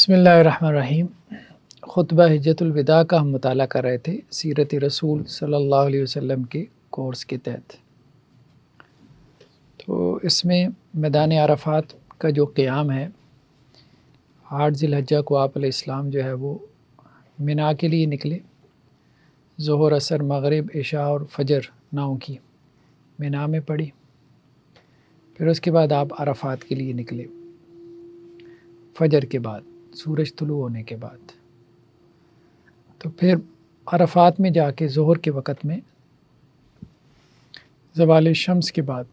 بسم اللہ الرحمن الرحیم۔ خطبہ حجۃ الوداع کا ہم مطالعہ کر رہے تھے سیرت رسول صلی اللہ علیہ وسلم کے کورس کے تحت۔ تو اس میں میدان عرفات کا جو قیام ہے، 8 ذی الحجہ کو آپ علیہ السلام جو ہے وہ منا کے لیے نکلے، ظہر، عصر، مغرب، عشاء اور فجر 9 کی منا میں پڑھی، پھر اس کے بعد آپ عرفات کے لیے نکلے فجر کے بعد، سورج طلوع ہونے کے بعد۔ تو پھر عرفات میں جا کے ظہر کے وقت میں زوال شمس کے بعد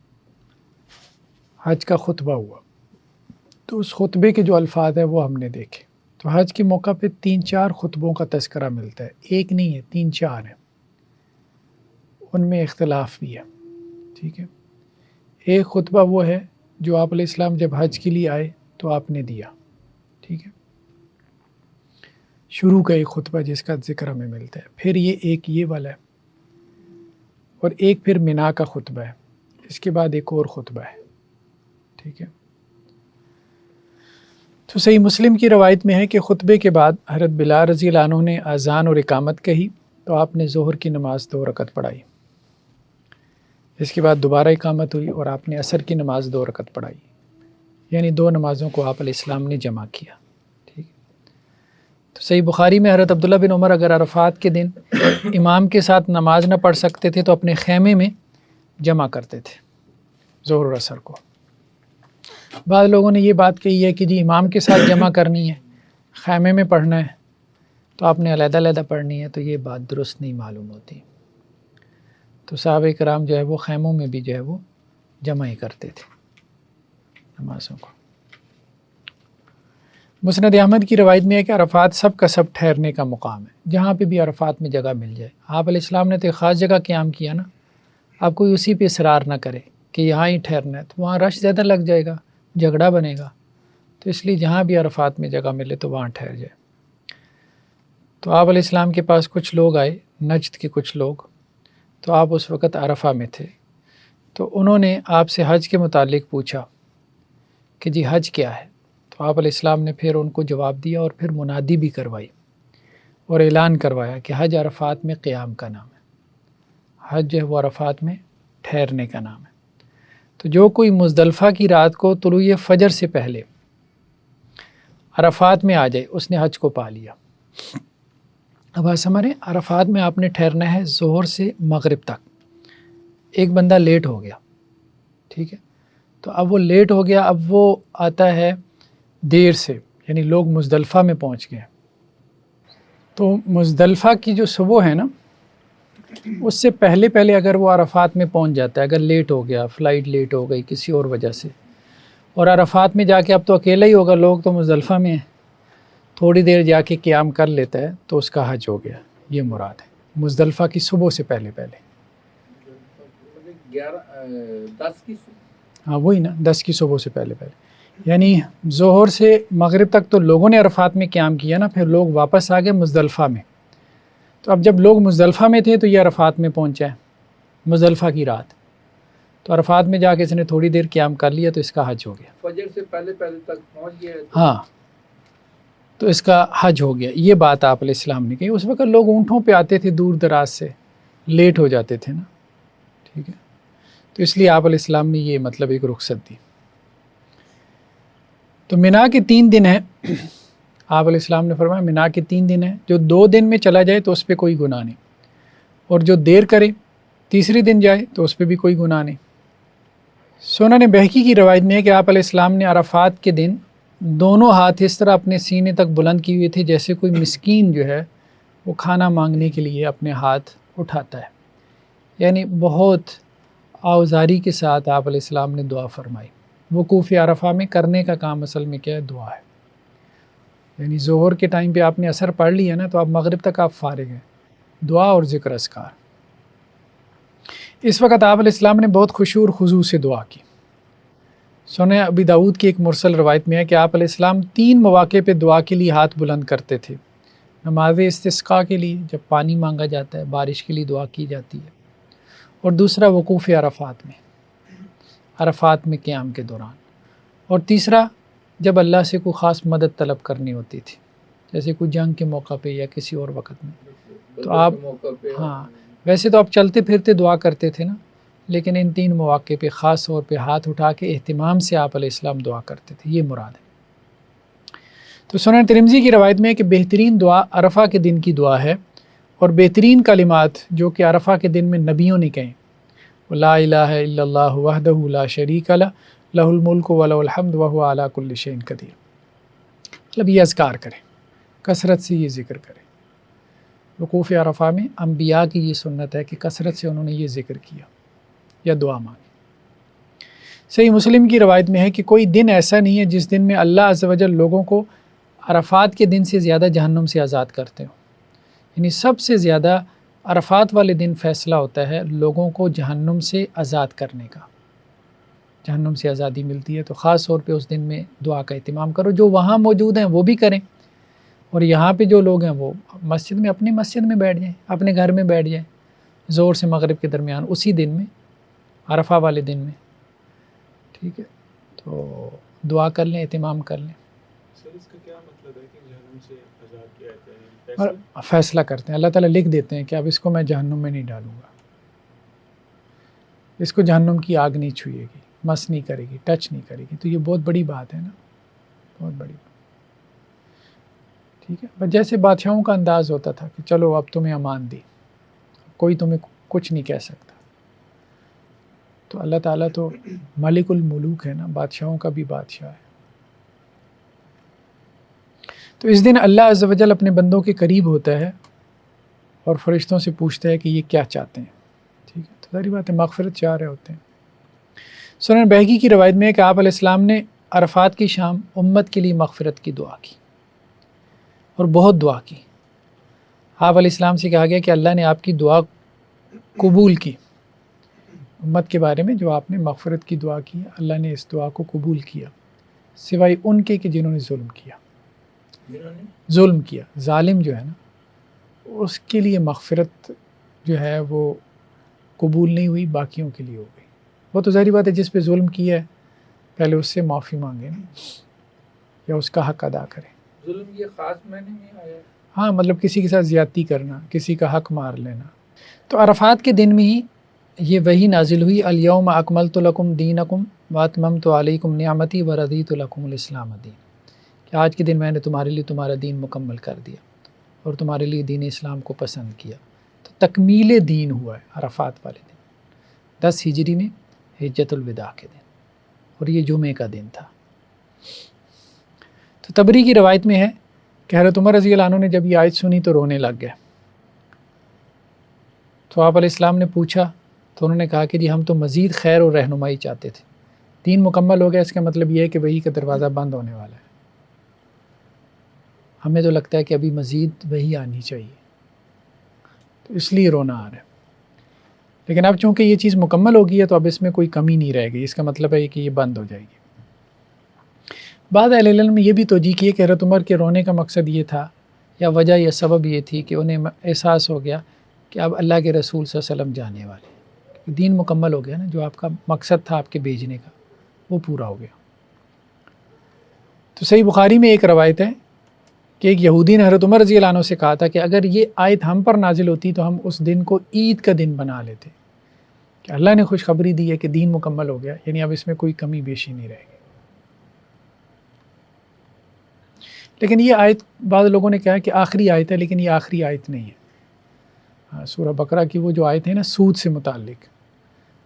حج کا خطبہ ہوا۔ تو اس خطبے کے جو الفاظ ہیں وہ ہم نے دیکھے۔ تو حج کے موقع پہ 3-4 خطبوں کا تذکرہ ملتا ہے، ایک نہیں ہے، 3-4 ہیں، ان میں اختلاف بھی ہے، ٹھیک ہے۔ ایک خطبہ وہ ہے جو آپ علیہ السلام جب حج کے لیے آئے تو آپ نے دیا، ٹھیک ہے، شروع کا ایک خطبہ جس کا ذکر ہمیں ملتا ہے۔ پھر یہ والا ہے، اور ایک پھر منا کا خطبہ ہے، اس کے بعد ایک اور خطبہ ہے، ٹھیک ہے۔ تو صحیح مسلم کی روایت میں ہے کہ خطبے کے بعد حضرت بلال رضی اللہ عنہ نے اذان اور اقامت کہی، تو آپ نے ظہر کی نماز 2 رکعت پڑھائی، اس کے بعد دوبارہ اقامت ہوئی اور آپ نے عصر کی نماز 2 رکعت پڑھائی، یعنی 2 نمازوں کو آپ علیہ السلام نے جمع کیا، ٹھیک ہے۔ تو صحیح بخاری میں حضرت عبداللہ بن عمر اگر عرفات کے دن امام کے ساتھ نماز نہ پڑھ سکتے تھے تو اپنے خیمے میں جمع کرتے تھے ظہر اور عصر کو۔ بعض لوگوں نے یہ بات کہی ہے کہ جی امام کے ساتھ جمع کرنی ہے، خیمے میں پڑھنا ہے تو آپ نے علیحدہ علیحدہ پڑھنی ہے، تو یہ بات درست نہیں معلوم ہوتی۔ تو صحابہ کرام جو ہے وہ خیموں میں بھی جو ہے وہ جمع ہی کرتے تھے نمازوں کو۔ مسند احمد کی روایت میں ہے کہ عرفات سب کا سب ٹھہرنے کا مقام ہے، جہاں پہ بھی عرفات میں جگہ مل جائے۔ آپ علیہ السلام نے تو ایک خاص جگہ قیام کیا نا، آپ کوئی اسی پہ اصرار نہ کرے کہ یہاں ہی ٹھہرنا ہے، تو وہاں رش زیادہ لگ جائے گا، جھگڑا بنے گا، تو اس لیے جہاں بھی عرفات میں جگہ ملے تو وہاں ٹھہر جائے۔ تو آپ علیہ السلام کے پاس کچھ لوگ آئے، نجد کے کچھ لوگ، تو آپ اس وقت عرفہ میں تھے، تو انہوں نے آپ سے حج کے متعلق پوچھا کہ جی حج کیا ہے؟ تو آپ علیہ السلام نے پھر ان کو جواب دیا اور پھر منادی بھی کروائی اور اعلان کروایا کہ حج عرفات میں قیام کا نام ہے، حج جو ہے وہ عرفات میں ٹھہرنے کا نام ہے۔ تو جو کوئی مزدلفہ کی رات کو طلوع فجر سے پہلے عرفات میں آ جائے اس نے حج کو پا لیا۔ اب بات سمجھیں، عرفات میں آپ نے ٹھہرنا ہے ظہر سے مغرب تک۔ ایک بندہ لیٹ ہو گیا، ٹھیک ہے، تو اب وہ لیٹ ہو گیا، اب وہ آتا ہے دیر سے، یعنی لوگ مزدلفہ میں پہنچ گئے، تو مزدلفہ کی جو صبح ہے نا، اس سے پہلے اگر وہ عرفات میں پہنچ جاتا ہے، اگر لیٹ ہو گیا، فلائٹ لیٹ ہو گئی کسی اور وجہ سے، اور عرفات میں جا کے اب تو اکیلا ہی ہوگا، لوگ تو مزدلفہ میں ہیں، تھوڑی دیر جا کے قیام کر لیتا ہے تو اس کا حج ہو گیا، یہ مراد ہے مزدلفہ کی صبح سے پہلے۔ 10 کی ہاں وہی نا، 10 کی صبح سے پہلے، یعنی ظہر سے مغرب تک تو لوگوں نے عرفات میں قیام کیا نا، پھر لوگ واپس آ گئے مزدلفہ میں، تو اب جب لوگ مزدلفہ میں تھے تو یہ عرفات میں پہنچا ہے مزدلفہ کی رات، تو عرفات میں جا کے اس نے تھوڑی دیر قیام کر لیا تو اس کا حج ہو گیا، فجر سے پہلے تک پہنچ گیا، ہاں، تو اس کا حج ہو گیا۔ یہ بات آپ علیہ السلام نے کہی۔ اس وقت لوگ اونٹوں پہ آتے تھے دور دراز سے، لیٹ ہو جاتے تھے نا، ٹھیک ہے، تو اس لیے آپ علیہ السلام نے یہ مطلب ایک رخصت دی۔ تو منا کے 3 دن ہیں، آپ علیہ السلام نے فرمایا منا کے 3 دن ہیں، جو 2 دن میں چلا جائے تو اس پہ کوئی گناہ نہیں، اور جو دیر کرے تیسری دن جائے تو اس پہ بھی کوئی گناہ نہیں۔ سنن بہقی کی روایت میں ہے کہ آپ علیہ السلام نے عرفات کے دن دونوں ہاتھ اس طرح اپنے سینے تک بلند کیے ہوئے تھے جیسے کوئی مسکین جو ہے وہ کھانا مانگنے کے لیے اپنے ہاتھ اٹھاتا ہے، یعنی بہت آوزاری کے ساتھ آپ علیہ السلام نے دعا فرمائی۔ وقوف عرفہ میں کرنے کا کام اصل میں کیا ہے؟ دعا ہے، یعنی ظہر کے ٹائم پہ آپ نے عصر پڑھ لیا نا، تو آپ مغرب تک آپ فارغ ہیں، دعا اور ذکر اذکار۔ اس وقت آپ علیہ السلام نے بہت خشوع اور خضوع سے دعا کی۔ سنن ابی داؤد کی ایک مرسل روایت میں ہے کہ آپ علیہ السلام 3 مواقع پہ دعا کے لیے ہاتھ بلند کرتے تھے۔ نماز استسقاء کے لیے جب پانی مانگا جاتا ہے، بارش کے لیے دعا کی جاتی ہے، اور دوسرا وقوف عرفات میں قیام کے دوران، اور تیسرا جب اللہ سے کوئی خاص مدد طلب کرنی ہوتی تھی، جیسے کوئی جنگ کے موقع پہ یا کسی اور وقت میں، تو آپ ہاں ویسے تو آپ چلتے پھرتے دعا کرتے تھے نا، لیکن ان 3 مواقع پہ خاص طور پہ ہاتھ اٹھا کے اہتمام سے آپ علیہ السلام دعا کرتے تھے، یہ مراد ہے۔ تو سنن ترمذی کی روایت میں ہے کہ بہترین دعا عرفہ کے دن کی دعا ہے، اور بہترین کلمات جو کہ عرفہ کے دن میں نبیوں نے کہیں، لا الہ الا اللہ وحدہ لا شریک لہ لہ الملک ولہ الحمد وہو علی کل شیء قدیر، مطلب یہ اذکار کریں، کثرت سے یہ ذکر کریں۔ وقوف عرفہ میں انبیاء کی یہ سنت ہے کہ کثرت سے انہوں نے یہ ذکر کیا یا دعا مانگی۔ صحیح مسلم کی روایت میں ہے کہ کوئی دن ایسا نہیں ہے جس دن میں اللہ عز و جل لوگوں کو عرفات کے دن سے زیادہ جہنم سے آزاد کرتے ہوں، یعنی سب سے زیادہ عرفات والے دن فیصلہ ہوتا ہے لوگوں کو جہنم سے آزاد کرنے کا، جہنم سے آزادی ملتی ہے۔ تو خاص طور پہ اس دن میں دعا کا اہتمام کرو، جو وہاں موجود ہیں وہ بھی کریں، اور یہاں پہ جو لوگ ہیں وہ مسجد میں، اپنی مسجد میں بیٹھ جائیں، اپنے گھر میں بیٹھ جائیں، زور سے مغرب کے درمیان اسی دن میں، عرفہ والے دن میں، ٹھیک ہے، تو دعا کر لیں، اہتمام کر لیں۔ سر اس کا کیا مطلب ہے کہ جہنم سے آزاد کیا جاتا ہے؟ اور فیصلہ کرتے ہیں، اللہ تعالیٰ لکھ دیتے ہیں کہ اب اس کو میں جہنم میں نہیں ڈالوں گا، اس کو جہنم کی آگ نہیں چھوئے گی، مس نہیں کرے گی، ٹچ نہیں کرے گی۔ تو یہ بہت بڑی بات ہے نا، بہت بڑی بات، ٹھیک ہے۔ بس جیسے بادشاہوں کا انداز ہوتا تھا کہ چلو اب تمہیں امان دی، کوئی تمہیں کچھ نہیں کہہ سکتا، تو اللہ تعالیٰ تو مالک الملوک ہے نا، بادشاہوں کا بھی بادشاہ ہے۔ تو اس دن اللہ عز و جل اپنے بندوں کے قریب ہوتا ہے اور فرشتوں سے پوچھتا ہے کہ یہ کیا چاہتے ہیں، ٹھیک ہے، تو ظاہری بات ہے مغفرت چاہ رہے ہوتے ہیں۔ سنن بہقی کی روایت میں ہے کہ آپ علیہ السلام نے عرفات کی شام امت کے لیے مغفرت کی دعا کی، اور بہت دعا کی۔ آپ علیہ السلام سے کہا گیا کہ اللہ نے آپ کی دعا قبول کی، امت کے بارے میں جو آپ نے مغفرت کی دعا کی، اللہ نے اس دعا کو قبول کیا، سوائے ان کے کہ جنہوں نے ظلم کیا، ظلم کیا، ظالم جو ہے نا اس کے لیے مغفرت جو ہے وہ قبول نہیں ہوئی، باقیوں کے لیے ہو گئی۔ وہ تو ظاہری بات ہے جس پہ ظلم کیا ہے پہلے اس سے معافی مانگے نا، یا اس کا حق ادا کریں۔ ظلم یہ خاص معنی میں آیا ہے؟ ہاں، مطلب کسی کے ساتھ زیادتی کرنا، کسی کا حق مار لینا۔ تو عرفات کے دن میں ہی یہ وحی نازل ہوئی، الیوم اکملت لکم دینکم واتممت علیکم نعمتی ورضیت لکم الاسلام دین، کہ آج کے دن میں نے تمہارے لیے تمہارا دین مکمل کر دیا اور تمہارے لیے دین اسلام کو پسند کیا۔ تو تکمیل دین ہوا ہے عرفات والے دن، 10 ہجری میں حجۃ الوداع کے دن، اور یہ جمعے کا دن تھا۔ تو تبری کی روایت میں ہے کہ حضرت عمر رضی اللہ عنہ نے جب یہ آیت سنی تو رونے لگ گئے۔ تو آپ علیہ السلام نے پوچھا تو انہوں نے کہا کہ جی ہم تو مزید خیر اور رہنمائی چاہتے تھے، دین مکمل ہو گیا، اس کا مطلب یہ ہے کہ وحی کا دروازہ بند ہونے والا ہے، ہمیں تو لگتا ہے کہ ابھی مزید وحی آنی چاہیے، تو اس لیے رونا آ رہا ہے۔ لیکن اب چونکہ یہ چیز مکمل ہو گئی ہے تو اب اس میں کوئی کمی نہیں رہے گی، اس کا مطلب ہے کہ یہ بند ہو جائے گی۔ بعض اہل علم نے یہ بھی توجیہ کی ہے کہ حضرت عمر کے رونے کا مقصد یہ تھا یا وجہ یا سبب یہ تھی کہ انہیں احساس ہو گیا کہ اب اللہ کے رسول صلی اللہ علیہ وسلم جانے والے، دین مکمل ہو گیا نا، جو آپ کا مقصد تھا آپ کے بھیجنے کا وہ پورا ہو گیا۔ تو صحیح بخاری میں ایک روایت ہے کہ ایک یہودی نے حضرت عمر رضی اللہ عنہ سے کہا تھا کہ اگر یہ آیت ہم پر نازل ہوتی تو ہم اس دن کو عید کا دن بنا لیتے، کہ اللہ نے خوشخبری دی ہے کہ دین مکمل ہو گیا، یعنی اب اس میں کوئی کمی بیشی نہیں رہے گی۔ لیکن یہ آیت بعض لوگوں نے کہا کہ آخری آیت ہے، لیکن یہ آخری آیت نہیں ہے۔ سورہ بقرہ کی وہ جو آیت ہے نا سود سے متعلق،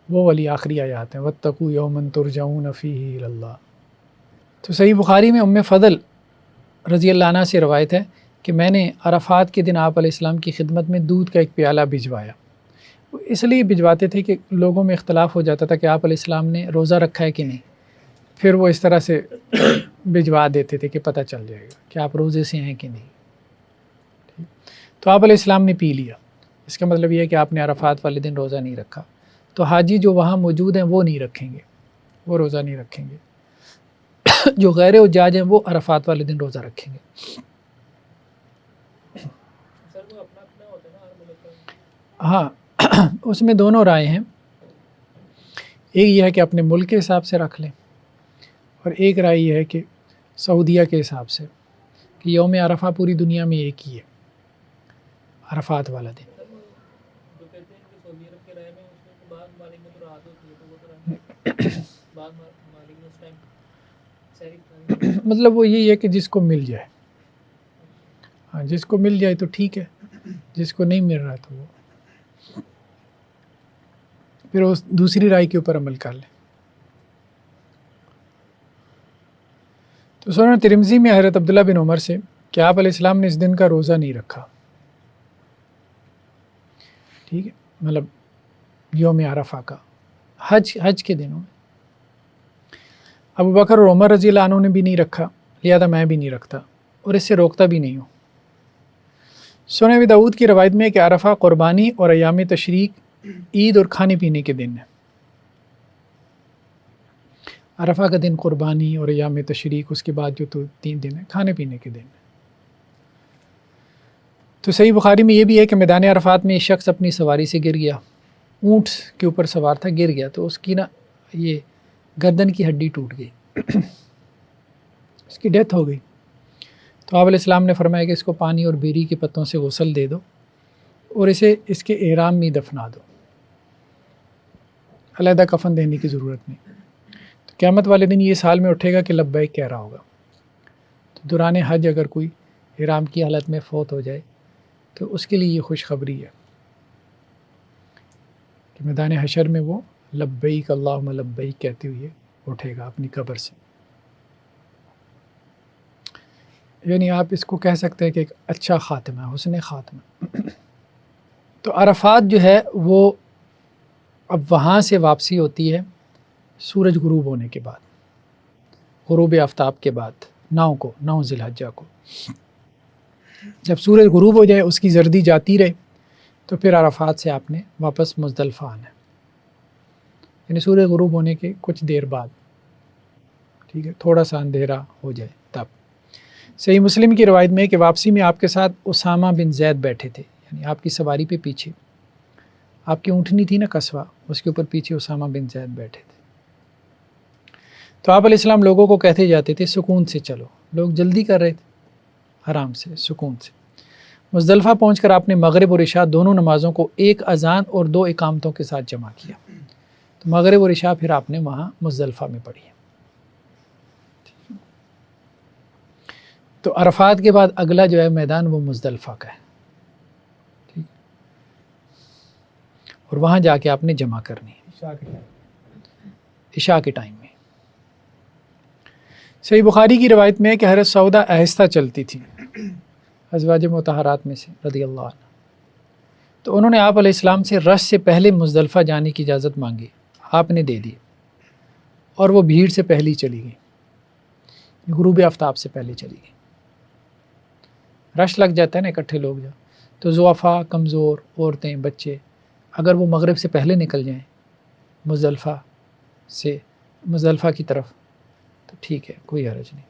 وہ والی آخری آیات ہیں، وَاتَّقُوا يَوْمًا تُرْجَعُونَ فِيهِ إِلَى اللَّهِ۔ تو صحیح بخاری میں ام فضل رضی اللہ عنہ سے روایت ہے کہ میں نے عرفات کے دن آپ علیہ السلام کی خدمت میں دودھ کا ایک پیالہ بھجوایا۔ وہ اس لیے بھجواتے تھے کہ لوگوں میں اختلاف ہو جاتا تھا کہ آپ علیہ السلام نے روزہ رکھا ہے کہ نہیں، پھر وہ اس طرح سے بھجوا دیتے تھے کہ پتہ چل جائے گا کہ آپ روزے سے ہیں کہ نہیں۔ تو آپ علیہ السلام نے پی لیا، اس کا مطلب یہ ہے کہ آپ نے عرفات والے دن روزہ نہیں رکھا۔ تو حاجی جو وہاں موجود ہیں وہ نہیں رکھیں گے، وہ روزہ نہیں رکھیں گے، جو غیر حجاج ہیں وہ عرفات والے دن روزہ رکھیں گے۔ ہاں اس میں دونوں رائے ہیں، ایک یہ ہے کہ اپنے ملک کے حساب سے رکھ لیں، اور ایک رائے یہ ہے کہ سعودیہ کے حساب سے کہ یوم عرفہ پوری دنیا میں ایک ہی ہے، عرفات والا دن۔ جو کہتے ہیں کہ سعودی عرب کے رائے میں اس میں بعض ممالک میں تو رات ہوتی ہے، تو وہ تو رات بعض ممالک میں اس ٹائم سحری مطلب وہ یہی ہے کہ جس کو مل جائے، ہاں جس کو مل جائے تو ٹھیک ہے، جس کو نہیں مل رہا تو وہ پھر اس دوسری رائے کے اوپر عمل کر لیں۔ تو سنن ترمذی میں حضرت عبداللہ بن عمر سے کہ آپ علیہ السلام نے اس دن کا روزہ نہیں رکھا، ٹھیک ہے، مطلب یوم عرفہ کا، حج کے دنوں میں۔ ابو بکر اور عمر رضی اللہ عنہ نے بھی نہیں رکھا، لہذا میں بھی نہیں رکھتا اور اس سے روکتا بھی نہیں ہوں۔ سنن ابی داؤد کی روایت میں ہے کہ عرفہ قربانی اور ایام تشریق، عید اور کھانے پینے کے دن ہے۔ عرفہ کا دن قربانی اور ایام تشریق، اس کے بعد جو تو 3 دن ہے کھانے پینے کے دن ہے۔ تو صحیح بخاری میں یہ بھی ہے کہ میدان عرفات میں ایک شخص اپنی سواری سے گر گیا، اونٹ کے اوپر سوار تھا، گر گیا تو اس کی یہ گردن کی ہڈی ٹوٹ گئی، اس کی ڈیتھ ہو گئی۔ تو آپ علیہ السلام نے فرمایا کہ اس کو پانی اور بیری کے پتوں سے غسل دے دو اور اسے اس کے احرام میں دفنا دو، علیحدہ کفن دینے کی ضرورت نہیں۔ تو قیامت والے دن یہ سال میں اٹھے گا کہ لبیک کہہ رہا ہوگا۔ تو دوران حج اگر کوئی احرام کی حالت میں فوت ہو جائے تو اس کے لیے یہ خوشخبری ہے کہ میدان حشر میں وہ لبیک اللہم لبیک کہتے ہوئے اٹھے گا اپنی قبر سے۔ یعنی آپ اس کو کہہ سکتے ہیں کہ ایک اچھا خاتمہ ہے، حسن خاتمہ۔ تو عرفات جو ہے وہ اب وہاں سے واپسی ہوتی ہے سورج غروب ہونے کے بعد، غروب آفتاب کے بعد 9 ذی الحجہ کو۔ جب سورج غروب ہو جائے، اس کی زردی جاتی رہے، تو پھر عرفات سے آپ نے واپس مزدلفہ آنا ہے، یعنی سورج غروب ہونے کے کچھ دیر بعد، ٹھیک ہے، تھوڑا سا اندھیرا ہو جائے تب۔ صحیح مسلم کی روایت میں ہے کہ واپسی میں آپ کے ساتھ اسامہ بن زید بیٹھے تھے، یعنی آپ کی سواری پہ پیچھے آپ کی اونٹنی تھی نا قصوہ، اس کے اوپر پیچھے اسامہ بن زید بیٹھے تھے۔ تو آپ علیہ السلام لوگوں کو کہتے جاتے تھے سکون سے چلو، لوگ جلدی کر رہے تھے، آرام سے، سکون سے۔ مزدلفہ پہنچ کر آپ نے مغرب اور عشاء دونوں نمازوں کو ایک اذان اور 2 اقامتوں کے ساتھ جمع کیا۔ تو مغرب اور عشاء پھر آپ نے وہاں مزدلفہ میں پڑھی ہے۔ تو عرفات کے بعد اگلا جو ہے میدان وہ مزدلفہ کا ہے، ٹھیک، اور وہاں جا کے آپ نے جمع کرنی ہے عشاء کے ٹائم میں۔ صحیح بخاری کی روایت میں ہے کہ حضرت سودا آہستہ چلتی تھی، ازواج مطہرات میں سے رضی اللہ عنہ۔ تو انہوں نے آپ علیہ السلام سے رش سے پہلے مزدلفہ جانے کی اجازت مانگی، آپ نے دے دی، اور وہ بھیڑ سے پہلے چلی گئی، غروب آفتاب سے پہلے چلی گئی۔ رش لگ جاتا ہے نا، اکٹھے لوگ جا، تو ضعفاء، کمزور، عورتیں، بچے اگر وہ مغرب سے پہلے نکل جائیں مزدلفہ کی طرف تو ٹھیک ہے، کوئی حرج نہیں،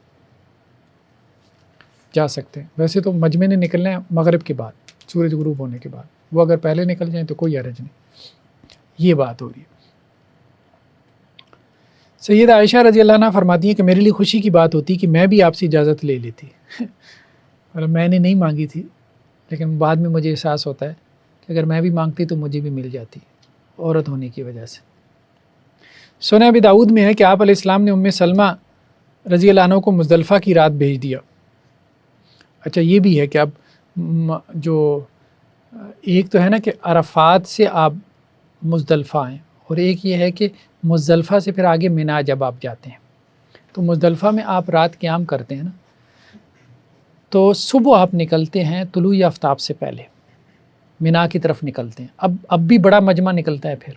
جا سکتے ہیں۔ ویسے تو مجمع نے نکلنا ہے مغرب کے بعد، سورج غروب ہونے کے بعد، وہ اگر پہلے نکل جائیں تو کوئی حرج نہیں، یہ بات ہو رہی ہے۔ سیدہ عائشہ رضی اللہ عنہ فرماتی ہیں کہ میرے لیے خوشی کی بات ہوتی کہ میں بھی آپ سے اجازت لے لیتی، مطلب میں نے نہیں مانگی تھی، لیکن بعد میں مجھے احساس ہوتا ہے کہ اگر میں بھی مانگتی تو مجھے بھی مل جاتی، عورت ہونے کی وجہ سے۔ سنن ابی داؤد میں ہے کہ آپ علیہ السلام نے ام سلمہ رضی اللہ عنہ کو مزدلفہ کی رات بھیج دیا۔ اچھا یہ بھی ہے کہ اب جو ایک تو ہے نا کہ عرفات سے آپ مزدلفہ آئیں، اور ایک یہ ہے کہ مزدلفہ سے پھر آگے منا جب آپ جاتے ہیں، تو مزدلفہ میں آپ رات قیام کرتے ہیں نا، تو صبح آپ نکلتے ہیں طلوع آفتاب سے پہلے، منا کی طرف نکلتے ہیں۔ اب بھی بڑا مجمع نکلتا ہے، پھر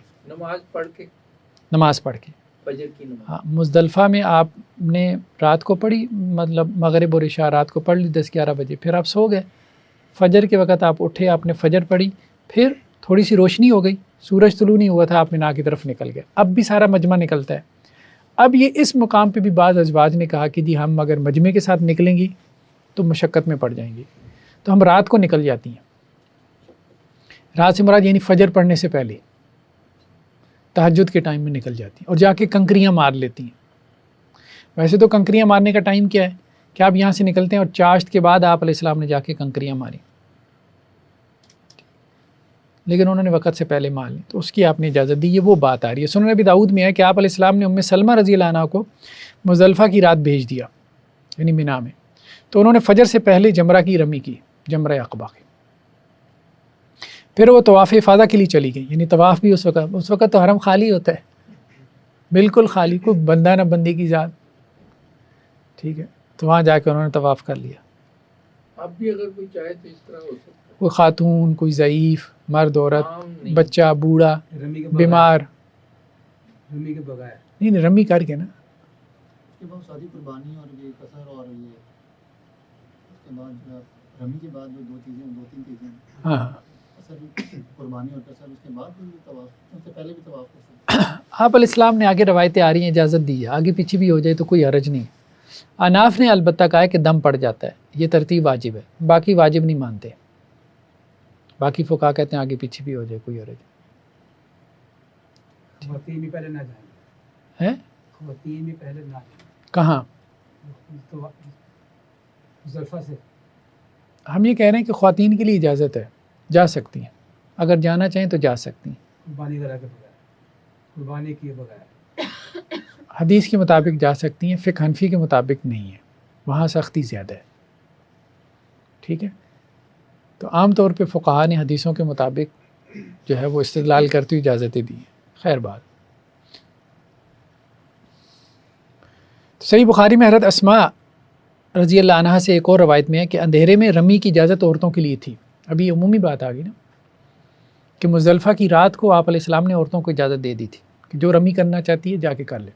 نماز پڑھ کے فجر کی نماز۔ ہاں، مزدلفہ میں آپ نے رات کو پڑھی، مطلب مغرب اور عشاء رات کو پڑھ لی 10-11 بجے، پھر آپ سو گئے، فجر کے وقت آپ اٹھے، آپ نے فجر پڑھی، پھر تھوڑی سی روشنی ہو گئی، سورج طلوع نہیں ہوا تھا، آپ منا کی طرف نکل گئے، اب بھی سارا مجمع نکلتا ہے۔ اب یہ اس مقام پہ بھی بعض ازواج نے کہا کہ جی ہم اگر مجمع کے ساتھ نکلیں گی تو مشقت میں پڑ جائیں گی، تو ہم رات کو نکل جاتی ہیں۔ رات سے مراد یعنی فجر پڑھنے سے پہلے، تہجد کے ٹائم میں نکل جاتی ہیں اور جا کے کنکریاں مار لیتی ہیں۔ ویسے تو کنکریاں مارنے کا ٹائم کیا ہے کہ آپ یہاں سے نکلتے ہیں اور چاشت کے بعد آپ علیہ السلام نے جا کے کنکریاں ماری، لیکن انہوں نے وقت سے پہلے مار لی، تو اس کی آپ نے اجازت دی۔ یہ وہ بات آ رہی ہے۔ سنن ابی داؤد میں ہے کہ آپ علیہ السلام نے ام سلمہ رضی اللہ عنہ کو مزدلفہ کی رات بھیج دیا، یعنی مینا میں، تو انہوں نے فجر سے پہلے جمرہ کی رمی کی، جمرہ عقبہ کی، پھر وہ طواف افاضہ کے لیے چلی گئی، یعنی طواف بھی اس وقت تو حرم خالی ہوتا ہے، بالکل خالی، کوئی بندہ نہ بندی کی ذات، ٹھیک ہے، تو وہاں جا کے انہوں نے طواف کر لیا۔ اب بھی اگر کوئی چاہے تو اس طرح ہو سکتا ہے، کوئی خاتون، کوئی ضعیف، مرد، عورت، عام نہیں، بچہ، بوڑھا، رمی کے بغیر، بیمار، رمی کے بغیر نہیں رمی کر کے نا، اس کے بعد شادی قربانی اور یہ قصر اور یہ اس کے بعد جو ہے رمی کے بعد جو دو تین چیزیں ہاں ہاں، قصر قربانی اور قصر، اس کے بعد بھی طواف، اس سے پہلے بھی طواف کر سکتے ہیں۔ آپ علیہ السلام نے آگے روایتیں آ رہی ہیں، اجازت دی ہے، آگے پیچھے بھی ہو جائے تو کوئی حرج نہیں۔ اناف نے البتہ کہا ہے کہ دم پڑ جاتا ہے، یہ ترتیب واجب ہے، باقی واجب نہیں مانتے، باقی فقہا کہتے ہیں آگے پیچھے بھی ہو جائے کوئی حرج خواتین بھی پہلے نہ جائیں، ہے۔ خواتین بھی پہلے نہ جائیں، کہاں؟ تو مزدلفہ سے ہم یہ کہہ رہے ہیں کہ خواتین کے لیے اجازت ہے، جا سکتی ہیں، اگر جانا چاہیں تو جا سکتی ہیں، قربانی کرا کے بغیر، قربانی کیے بغیر، حدیث کے مطابق جا سکتی ہیں، فقہ حنفی کے مطابق نہیں ہے، وہاں سختی زیادہ ہے، ٹھیک ہے۔ تو عام طور پہ فقہا نے حدیثوں کے مطابق جو ہے وہ استدلال کرتی ہوئی اجازتیں دی ہیں۔ خیر بات، صحیح بخاری میں حضرت اسماء رضی اللہ عنہا سے ایک اور روایت میں ہے کہ اندھیرے میں رمی کی اجازت عورتوں کے لیے تھی۔ ابھی یہ عمومی بات آ گئی نا کہ مزدلفہ کی رات کو آپ علیہ السلام نے عورتوں کو اجازت دے دی تھی کہ جو رمی کرنا چاہتی ہے جا کے کر لے۔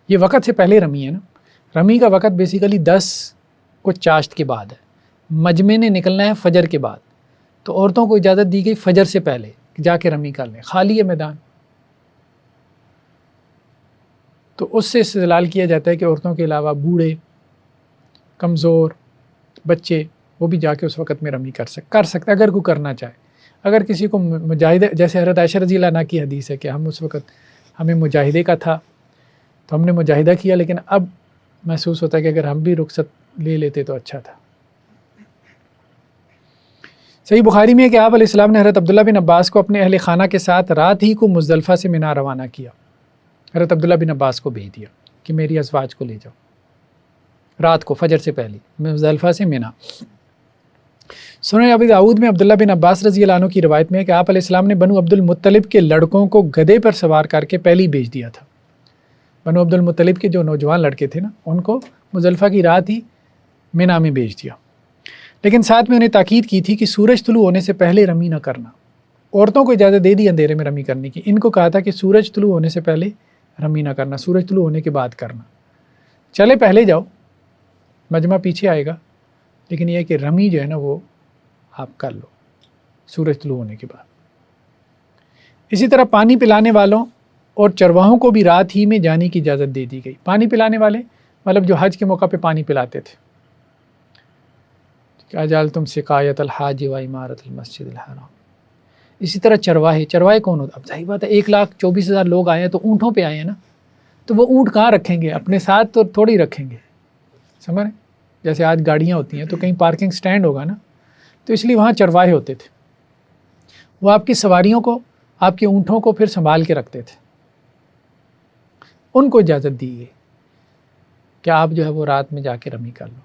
یہ وقت سے پہلے رمی ہے نا، رمی کا وقت بیسیکلی 10 کو چاشت کے بعد ہے، مجمع نے نکلنا ہے فجر کے بعد، تو عورتوں کو اجازت دی گئی فجر سے پہلے کہ جا کے رمی کر لیں، خالی ہے میدان، تو اس سے استدلال کیا جاتا ہے کہ عورتوں کے علاوہ بوڑھے، کمزور، بچے، وہ بھی جا کے اس وقت میں رمی کر سکتے اگر کوئی کرنا چاہے۔ اگر کسی کو مجاہدے، جیسے حضرت عائشہ رضی اللہ عنہ کی حدیث ہے کہ ہم اس وقت ہمیں مجاہدے کا تھا تو ہم نے مجاہدہ کیا، لیکن اب محسوس ہوتا ہے کہ اگر ہم بھی رخصت لے لیتے تو اچھا تھا۔ صحیح بخاری میں ہے کہ آپ علیہ السلام نے حضرت عبداللہ بن عباس کو اپنے اہل خانہ کے ساتھ رات ہی کو مزدلفہ سے مینا روانہ کیا، حضرت عبداللہ بن عباس کو بھیج دیا کہ میری ازواج کو لے جاؤ رات کو فجر سے پہلے مزدلفہ سے مینا۔ سنن ابی داؤد میں عبداللہ بن عباس رضی اللہ عنہ کی روایت میں ہے کہ آپ علیہ السلام نے بنو عبد المطلب کے لڑکوں کو گدھے پر سوار کر کے پہلے ہی بھیج دیا تھا۔ بنو عبد المطلب کے جو نوجوان لڑکے تھے نا، ان کو مزدلفہ کی رات ہی مینا میں بھیج دیا، لیکن ساتھ میں انہیں تاکید کی تھی کہ سورج طلوع ہونے سے پہلے رمی نہ کرنا۔ عورتوں کو اجازت دے دی اندھیرے میں رمی کرنے کی، ان کو کہا تھا کہ سورج طلوع ہونے سے پہلے رمی نہ کرنا، سورج طلوع ہونے کے بعد کرنا۔ چلے پہلے جاؤ، مجمع پیچھے آئے گا، لیکن یہ کہ رمی جو ہے نا وہ آپ کر لو سورج طلوع ہونے کے بعد۔ اسی طرح پانی پلانے والوں اور چرواہوں کو بھی رات ہی میں جانے کی اجازت دے دی گئی۔ پانی پلانے والے مطلب جو حج کے موقع پہ پانی پلاتے تھے، اجعلتم سقایۃ الحاج و عمارۃ المسجد الحرام۔ اسی طرح چرواہے کون ہوتا؟ اب ظاہر بات ہے 1,24,000 لوگ آئے ہیں تو اونٹوں پہ آئے ہیں نا، تو وہ اونٹ کہاں رکھیں گے؟ اپنے ساتھ تو تھوڑی رکھیں گے، سمجھ رہے ہیں؟ جیسے آج گاڑیاں ہوتی ہیں تو کہیں پارکنگ سٹینڈ ہوگا نا، تو اس لیے وہاں چرواہے ہوتے تھے، وہ آپ کی سواریوں کو، آپ کے اونٹوں کو پھر سنبھال کے رکھتے تھے، ان کو اجازت دی گئی کہ آپ جو ہے وہ رات میں جا کے رمی کر لو۔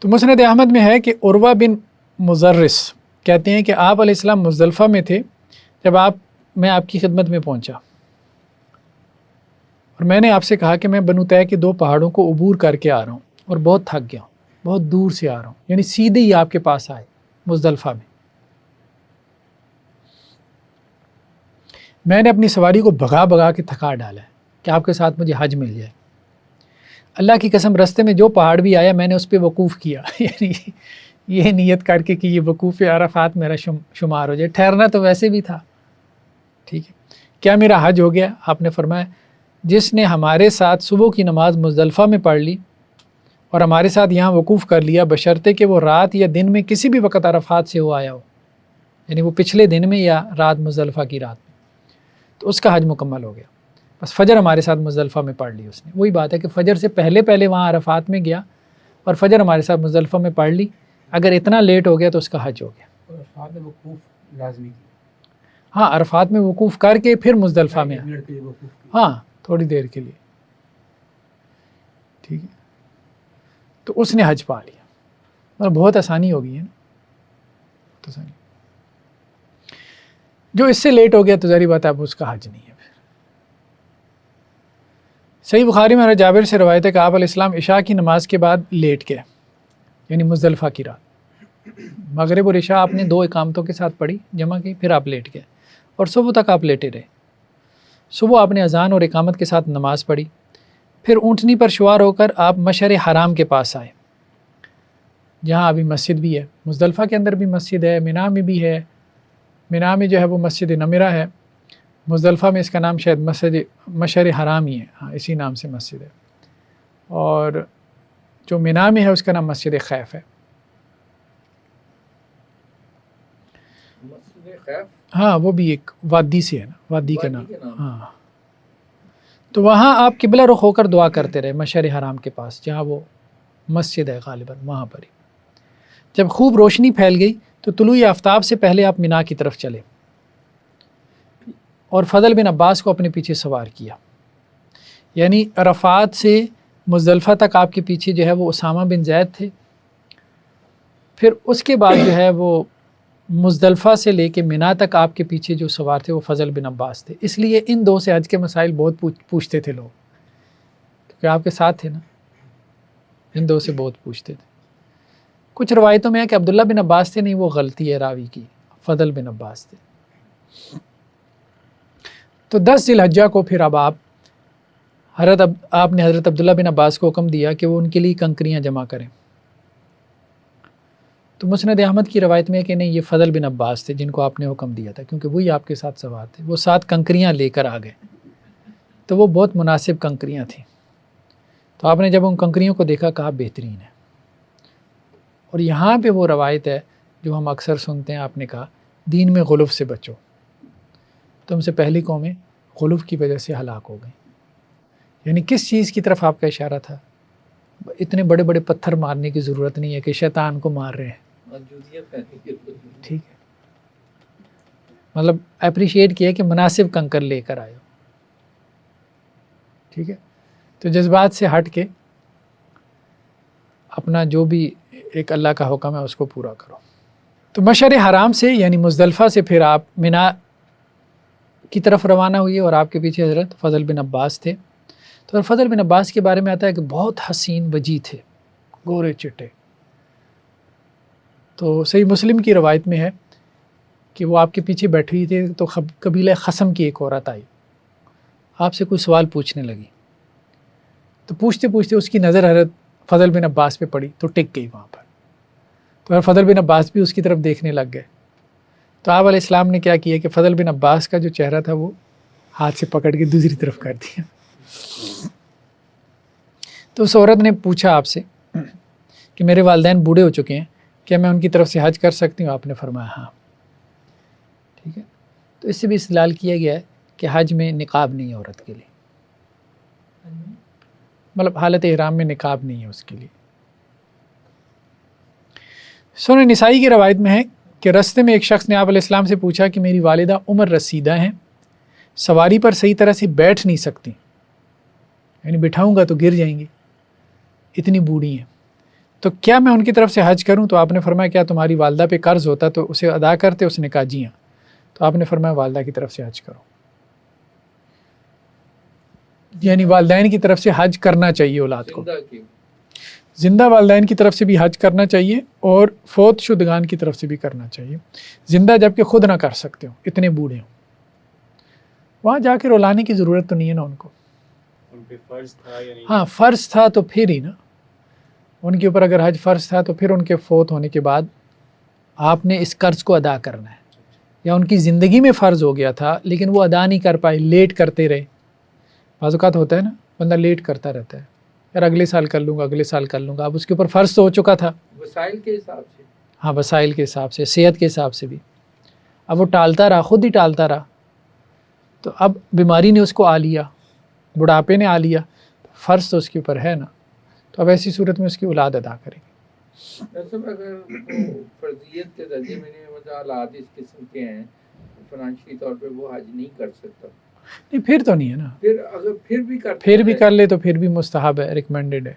تو مسند احمد میں ہے کہ عروہ بن مزرس کہتے ہیں کہ آپ علیہ السلام مزدلفہ میں تھے جب میں آپ کی خدمت میں پہنچا، اور میں نے آپ سے کہا کہ میں بنو طے کے 2 پہاڑوں کو عبور کر کے آ رہا ہوں اور بہت تھک گیا ہوں، بہت دور سے آ رہا ہوں، یعنی سیدھے ہی آپ کے پاس آئے مزدلفہ میں۔ میں نے اپنی سواری کو بھگا بھگا کے تھکا ڈالا ہے کہ آپ کے ساتھ مجھے حج مل جائے۔ اللہ کی قسم رستے میں جو پہاڑ بھی آیا میں نے اس پہ وقوف کیا، یعنی یہ نیت کر کے کہ یہ وقوف عرفات میرا شمار ہو جائے، ٹھہرنا تو ویسے بھی تھا، ٹھیک ہے۔ کیا میرا حج ہو گیا؟ آپ نے فرمایا جس نے ہمارے ساتھ صبح کی نماز مزدلفہ میں پڑھ لی اور ہمارے ساتھ یہاں وقوف کر لیا، بشرطے کہ وہ رات یا دن میں کسی بھی وقت عرفات سے ہو آیا ہو، یعنی وہ پچھلے دن میں یا رات مزدلفہ کی رات میں، تو اس کا حج مکمل ہو گیا۔ بس فجر ہمارے ساتھ مزدلفہ میں پڑھ لی اس نے. وہی بات ہے کہ فجر سے پہلے پہلے وہاں عرفات میں گیا اور فجر ہمارے ساتھ مزدلفہ میں پڑھ لی. اگر اتنا لیٹ ہو گیا تو اس کا حج ہو گیا. اور عرفات میں وقوف لازمی کیا. ہاں عرفات میں وقوف کر کے پھر مزدلفہ میں 1 منٹ کے لیے وقوف کیا. ہاں تھوڑی دیر کے لیے. ٹھیک ہے تو اس نے حج پا لیا. مطلب بہت آسانی ہو گئی ہے نا. بہت آسانی. جو اس سے لیٹ ہو گیا تو ظاہری بات ہے اب اس کا حج نہیں ہے. پھر صحیح بخاری میں جابر سے روایت ہے کہ آپ علیہ السلام عشاء کی نماز کے بعد لیٹ گئے، یعنی مزدلفہ کی رات. مغرب اور عشاء آپ نے 2 اقامتوں کے ساتھ پڑھی، جمع کی، پھر آپ لیٹ گئے اور صبح تک آپ لیٹے رہے. صبح آپ نے اذان اور اقامت کے ساتھ نماز پڑھی، پھر اونٹنی پر سوار ہو کر آپ مشعر حرام کے پاس آئے، جہاں ابھی مسجد بھی ہے. مزدلفہ کے اندر بھی مسجد ہے، مینا میں بھی ہے. مینا میں جو ہے وہ مسجد نمرہ ہے. مزدلفہ میں اس کا نام شاید مسجد مشعر حرام ہی ہے، ہاں اسی نام سے مسجد ہے. اور جو مینا میں ہے اس کا نام مسجد خیف ہے. مسجد خیف ہاں وہ بھی ایک وادی سے ہے نا، وادی کا وادی نام. کے نام. ہاں تو وہاں آپ قبلہ رخ ہو کر دعا کرتے رہے مشعر حرام کے پاس، جہاں وہ مسجد ہے غالباً وہاں پر ہی. جب خوب روشنی پھیل گئی تو طلوع آفتاب سے پہلے آپ مینا کی طرف چلے اور فضل بن عباس کو اپنے پیچھے سوار کیا. یعنی عرفات سے مزدلفہ تک آپ کے پیچھے جو ہے وہ اسامہ بن زید تھے. پھر اس کے بعد جو ہے وہ مزدلفہ سے لے کے مینا تک آپ کے پیچھے جو سوار تھے وہ فضل بن عباس تھے. اس لیے ان 2 سے حج کے مسائل بہت پوچھتے تھے لوگ، کیونکہ آپ کے ساتھ تھے نا. ان 2 سے بہت پوچھتے تھے. کچھ روایتوں میں ہے کہ عبداللہ بن عباس تھے، نہیں وہ غلطی ہے راوی کی، فضل بن عباس تھے. تو 10 ذی الحجہ کو پھر اب آپ نے حضرت عبداللہ بن عباس کو حکم دیا کہ وہ ان کے لیے کنکریاں جمع کریں. تو مسند احمد کی روایت میں ہے کہ نہیں یہ فضل بن عباس تھے جن کو آپ نے حکم دیا تھا، کیونکہ وہی آپ کے ساتھ سوار تھے. وہ 7 کنکریاں لے کر آ گئے، تو وہ بہت مناسب کنکریاں تھیں. تو آپ نے جب ان کنکریوں کو دیکھا کہا بہترین ہے. اور یہاں پہ وہ روایت ہے جو ہم اکثر سنتے ہیں، آپ نے کہا دین میں غلو سے بچو. تم سے پہلی قومیں غلو کی وجہ سے ہلاک ہو گئیں. یعنی کس چیز کی طرف آپ کا اشارہ تھا؟ اتنے بڑے بڑے پتھر مارنے کی ضرورت نہیں ہے کہ شیطان کو مار رہے ہیں. ٹھیک ہے، مطلب اپریشیٹ کیا کہ مناسب کنکر لے کر آئے. ٹھیک ہے، تو جذبات سے ہٹ کے اپنا جو بھی ایک اللہ کا حکم ہے اس کو پورا کرو. تو مشعر حرام سے یعنی مزدلفہ سے پھر آپ مینا کی طرف روانہ ہوئی اور آپ کے پیچھے حضرت فضل بن عباس تھے. تو فضل بن عباس کے بارے میں آتا ہے کہ بہت حسین وجی تھے، گورے چٹے. تو صحیح مسلم کی روایت میں ہے کہ وہ آپ کے پیچھے بیٹھی ہوئی تھے تو قبیلہ خصم کی ایک عورت آئی، آپ سے کوئی سوال پوچھنے لگی. تو پوچھتے پوچھتے اس کی نظر حضرت فضل بن عباس پہ پڑی تو ٹک گئی وہاں پر. تو فضل بن عباس بھی اس کی طرف دیکھنے لگ گئے. تو آپ علیہ السلام نے کیا کیا کہ فضل بن عباس کا جو چہرہ تھا وہ ہاتھ سے پکڑ کے دوسری طرف کر دیا. تو اس عورت نے پوچھا آپ سے کہ میرے والدین بوڑھے ہو چکے ہیں، کیا میں ان کی طرف سے حج کر سکتی ہوں؟ آپ نے فرمایا ہاں. ٹھیک ہے، تو اس سے بھی استدلال کیا گیا ہے کہ حج میں نقاب نہیں ہے عورت کے لیے، مطلب حالت احرام میں نقاب نہیں ہے اس کے لیے. سنن نسائی کی روایت میں ہے کہ رستے میں ایک شخص نے آپ علیہ السلام سے پوچھا کہ میری والدہ عمر رسیدہ ہیں، سواری پر صحیح طرح سے بیٹھ نہیں سکتی، یعنی بٹھاؤں گا تو گر جائیں گی، اتنی بوڑھی ہیں، تو کیا میں ان کی طرف سے حج کروں؟ تو آپ نے فرمایا کیا تمہاری والدہ پہ قرض ہوتا تو اسے ادا کرتے؟ اس نے کہا جی ہاں. تو آپ نے فرمایا والدہ کی طرف سے حج کرو. یعنی والدین کی طرف سے حج کرنا چاہیے اولاد کو، زندہ والدین کی طرف سے بھی حج کرنا چاہیے اور فوت شدگان کی طرف سے بھی کرنا چاہیے. زندہ جب کہ خود نہ کر سکتے ہو، اتنے بوڑھے ہوں، وہاں جا کے رلانے کی ضرورت تو نہیں ہے نا ان کو. ان پہ فرض تھا یا نہیں؟ ہاں فرض تھا تو پھر ہی نا، ان کے اوپر اگر حج فرض تھا تو پھر ان کے فوت ہونے کے بعد آپ نے اس قرض کو ادا کرنا ہے. یا ان کی زندگی میں فرض ہو گیا تھا لیکن وہ ادا نہیں کر پائے، لیٹ کرتے رہے. بعض اوقات ہوتا ہے نا بندہ لیٹ کرتا رہتا ہے، یار اگلے سال کر لوں گا، اگلے سال کر لوں گا. اب اس کے اوپر فرض تو ہو چکا تھا وسائل کے حساب سے. ہاں وسائل کے حساب سے، صحت کے حساب سے بھی. اب وہ ٹالتا رہا، خود ہی ٹالتا رہا، تو اب بیماری نے اس کو آ لیا، بڑھاپے نے آ لیا تو فرض تو اس کے اوپر ہے نا، تو اب ایسی صورت میں اس کی اولاد ادا کرے گی۔ صاحب اگر وہ فرضیت کے درجے میں حالات اس قسم کے ہیں، فائنینشلی طور پہ وہ حج نہیں کر سکتا، نہیں پھر تو نہیں ہے نا، پھر اگر پھر بھی کر لے تو پھر بھی مستحب ہے، ریکمینڈڈ ہے،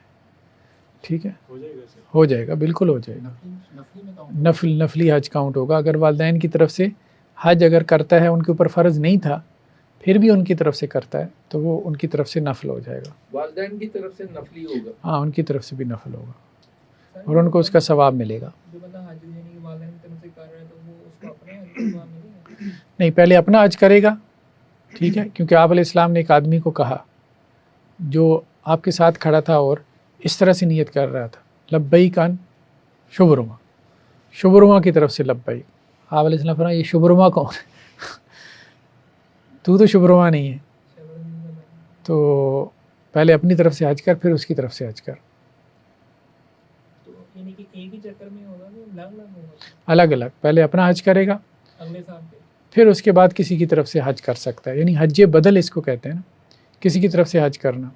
ٹھیک ہے، ہو جائے گا سر؟ ہو جائے گا، بالکل ہو جائے گا۔ نفلی میں کاؤنٹ نفلی حج کاؤنٹ ہوگا۔ اگر والدین کی طرف سے حج اگر کرتا ہے، ان کے اوپر فرض نہیں تھا، پھر بھی ان کی طرف سے کرتا ہے تو وہ ان کی طرف سے نفل ہو جائے گا۔ والدین کی طرف سے نفلی ہوگا، ہاں ان کی طرف سے بھی نفل ہوگا اور ان کو اس کا ثواب ملے گا۔ جو بندہ حج یعنی کہ والدین کی طرف سے کر رہا ہے تو وہ اس کو اپنے حج کا ثواب ملے گا؟ نہیں، پہلے اپنا حج کرے گا، ٹھیک ہے، کیونکہ آپ علیہ السلام نے ایک آدمی کو کہا جو آپ کے ساتھ کھڑا تھا اور اس طرح سے نیت کر رہا تھا، لبیک ان شبرما، شبرما کی طرف سے لبیک۔ آپ علیہ السلام فرمایا یہ شبرما کون ہے؟ تو شبرما نہیں ہے، تو پہلے اپنی طرف سے حج کر، پھر اس کی طرف سے حج کر، تو یعنی کہ ایک ہی چکر میں ہوگا کہ الگ الگ ہوگا؟ الگ الگ۔ پہلے اپنا حج کرے گا، اگلے سال پہ پھر اس کے بعد کسی کی طرف سے حج کر سکتا ہے، یعنی حج بدل اس کو کہتے ہیں نا، کسی کی طرف سے حج کرنا،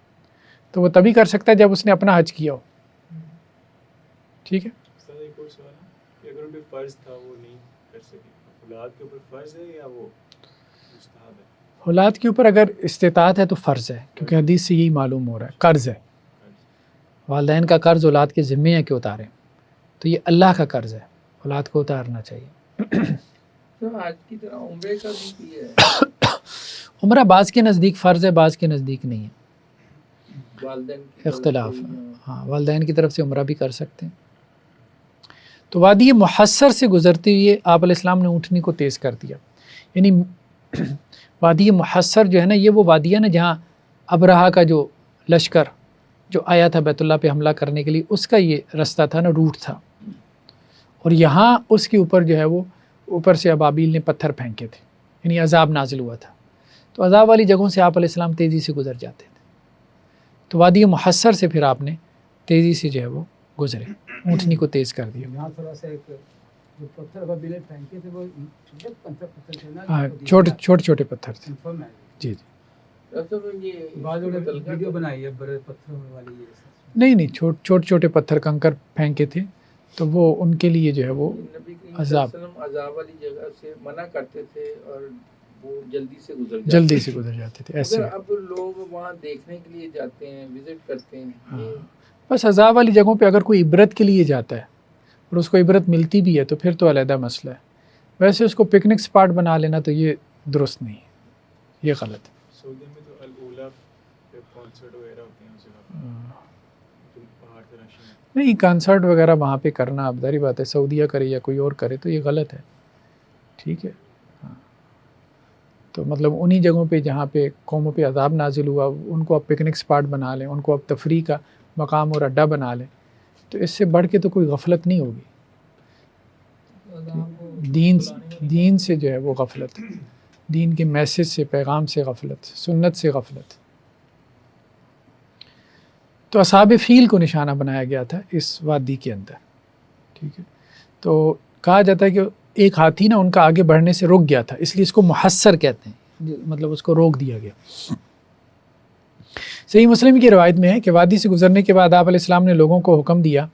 تو وہ تبھی کر سکتا ہے جب اس نے اپنا حج کیا ہو، ٹھیک ہے۔ سر ایک اور سوال ہے کہ اگر ان پہ فرض تھا وہ نہیں کر سکے، اولاد کے اوپر فرض ہے یا وہ مستحب ہے؟ اولاد کے اوپر اگر استطاعت ہے تو فرض ہے، کیونکہ حدیث سے یہی معلوم ہو رہا ہے، قرض ہے، والدین کا قرض اولاد کے ذمے ہے کہ اتاریں، تو یہ اللہ کا قرض ہے، اولاد کو اتارنا چاہیے۔ تو حج کی طرح عمرے کا بھی کیا ہے، عمرہ بعض کے نزدیک فرض ہے، بعض کے نزدیک نہیں ہے، والدین کی طرف اختلاف سے، ہے۔ ہاں والدین کی طرف سے عمرہ بھی کر سکتے ہیں۔ تو وادی محصر سے گزرتے ہوئے آپ علیہ السلام نے اونٹنی کو تیز کر دیا، یعنی وادی محصر جو ہے نا، یہ وہ وادی ہے نا جہاں ابرہا کا جو لشکر جو آیا تھا بیت اللہ پہ حملہ کرنے کے لیے، اس کا یہ رستہ تھا نا، روٹ تھا، اور یہاں اس کے اوپر جو ہے وہ اوپر سے ابابیل نے پتھر پھینکے تھے، یعنی عذاب نازل ہوا تھا، تو عذاب والی جگہوں سے آپ علیہ السلام تیزی سے گزر جاتے تھے، تو وادی محصر سے پھر آپ نے تیزی سے جو ہے وہ گزرے، اونٹنی کو تیز کر دیا۔ یہاں تھوڑا سا ایک جو پتھر قبیلے پھینکے تھے وہ چھوٹے پتھر تھے نا، ہاں چھوٹے چھوٹے پتھر تھے، کنفرم ہے۔ جی جی، اصل میں یہ بعض لوگوں نے ویڈیو بنائی ہے بڑے پتھروں والی، یہ نہیں چھوٹے چھوٹے پتھر کنکر پھینکے تھے، تو وہ ان کے لیے جو ہے وہ نبی کریم صلی اللہ عذاب علیہ وسلم عذاب والی جگہ سے منع کرتے تھے اور وہ جلدی سے گزر جاتے جلدی سے گزر جاتے تھے ایسے۔ مگر اب لوگ وہاں دیکھنے کے لیے جاتے ہیں، وزٹ کرتے ہیں، ہاں، بس عذاب والی جگہوں پہ اگر کوئی عبرت کے لیے جاتا ہے اور اس کو عبرت ملتی بھی ہے تو پھر تو علیحدہ مسئلہ ہے، ویسے اس کو پکنک سپاٹ بنا لینا تو یہ درست نہیں ہے، یہ غلط ہے۔ سعودی میں تو الاولا پہ کانسرٹ وغیرہ ہوتے ہیں، اسے پہاڑ کے راشن میں نہیں کانسرٹ وغیرہ وہاں پہ کرنا اب ظاہری بات ہے، سعودیہ کرے یا کوئی اور کرے تو یہ غلط ہے، ٹھیک ہے۔ ہاں، تو مطلب انہی جگہوں پہ جہاں پہ قوموں پہ عذاب نازل ہوا ان کو اب پکنک سپاٹ بنا لیں، ان کو اب تفریح کا مقام اور اڈا بنا لیں، تو اس سے بڑھ کے تو کوئی غفلت نہیں ہوگی، عذاب کو دین سے جو ہے وہ غفلت، دین کے میسج سے، پیغام سے غفلت، سنت سے غفلت۔ تو اصحاب فیل کو نشانہ بنایا گیا تھا اس وادی کے اندر، ٹھیک ہے، تو کہا جاتا ہے کہ ایک ہاتھی نا ان کا آگے بڑھنے سے رک گیا تھا، اس لیے اس کو محصر کہتے ہیں، مطلب اس کو روک دیا گیا۔ صحیح مسلم کی روایت میں ہے کہ وادی سے گزرنے کے بعد آپ علیہ السلام نے لوگوں کو حکم دیا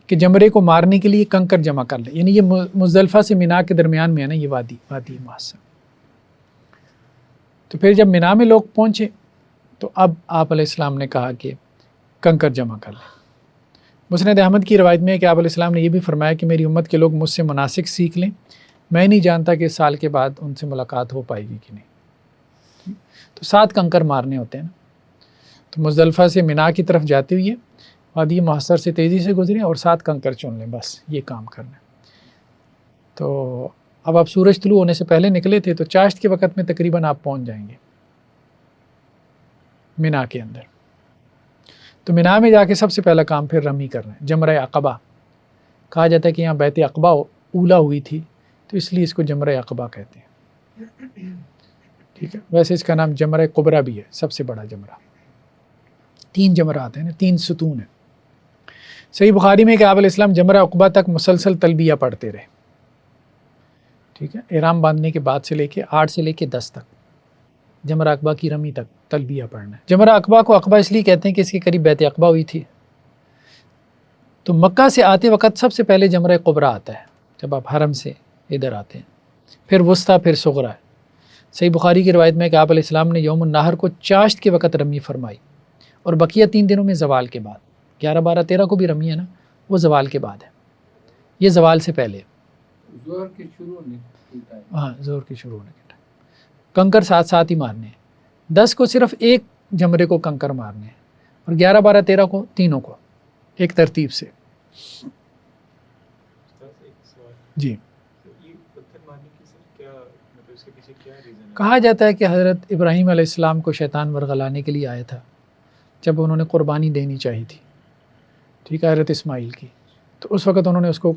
کہ جمرے کو مارنے کے لیے کنکر جمع کر لیں، یعنی یہ مزدلفہ سے مینا کے درمیان میں ہے نا یہ وادی محصر۔ تو پھر جب مینا میں لوگ پہنچے تو اب آپ علیہ السلام نے کہا کہ کنکر جمع کر لیں۔ مسند احمد کی روایت میں ہے کہ آپ علیہ السلام نے یہ بھی فرمایا کہ میری امت کے لوگ مجھ سے مناسک سیکھ لیں، میں نہیں جانتا کہ اس سال کے بعد ان سے ملاقات ہو پائے گی کہ نہیں۔ تو 7 کنکر مارنے ہوتے ہیں نا، تو مزدلفہ سے مینا کی طرف جاتے ہوئے وادی محصر سے تیزی سے گزریں اور 7 کنکر چن لیں، بس یہ کام کرنا ہے۔ تو اب آپ سورج طلوع ہونے سے پہلے نکلے تھے تو چاشت کے وقت میں تقریباً آپ پہنچ جائیں گے مینا کے اندر۔ تو مینا میں جا کے سب سے پہلا کام پھر رمی کرنا ہے، جمرہ عقبہ کہا جاتا ہے کہ یہاں بیت عقبہ اولا ہوئی تھی تو اس لیے اس کو جمرہ عقبہ کہتے ہیں، ٹھیک ہے۔ ویسے اس کا نام جمرہ کبریٰ بھی ہے، سب سے بڑا جمرہ، 3 جمرات ہیں نا، 3 ستون ہیں۔ صحیح بخاری میں کہ آپ علیہ السلام جمرہ عقبہ تک مسلسل تلبیہ پڑھتے رہے، ٹھیک ہے، احرام باندھنے کے بعد سے لے کے 8 سے لے کے 10 تک، جمرہ عقبہ کی رمی تک تلبیہ پڑھنا ہے۔ جمرہ عقبہ کو عقبہ اس لیے کہتے ہیں کہ اس کے قریب بیت عقبہ ہوئی تھی، تو مکہ سے آتے وقت سب سے پہلے جمرہ کبریٰ آتا ہے جب آپ حرم سے ادھر آتے ہیں، پھر وسطیٰ، پھر صغریٰ ہے۔ صحیح بخاری کی روایت میں کہ آپ علیہ السلام نے یوم النحر کو چاشت کے وقت رمی فرمائی، اور بقیہ 3 دنوں میں زوال کے بعد، 11، 12، 13 کو بھی رمی ہے نا، وہ زوال کے بعد ہے، یہ زوال سے پہلے۔ ظہر کے شروع ہونے کے ٹائم، ہاں، ظہر کی شروع ہونے کے ٹائم کنکر ساتھ ساتھ ہی مارنے ہیں۔ 10 کو صرف ایک جمرے کو کنکر مارنے ہیں، اور 11، 12، 13 کو تینوں کو ایک ترتیب سے۔ استاد ایک سوال، جی، یہ پتھر مارنے کی سر کیا مطلب اس کے پیچھے کیا ریزن ہے؟ کہا جاتا ہے کہ حضرت ابراہیم علیہ السلام کو شیطان ورغلانے کے لیے آیا تھا جب انہوں نے قربانی دینی چاہی تھی، ٹھیک ہے، حضرت اسماعیل کی، تو اس وقت انہوں نے اس کو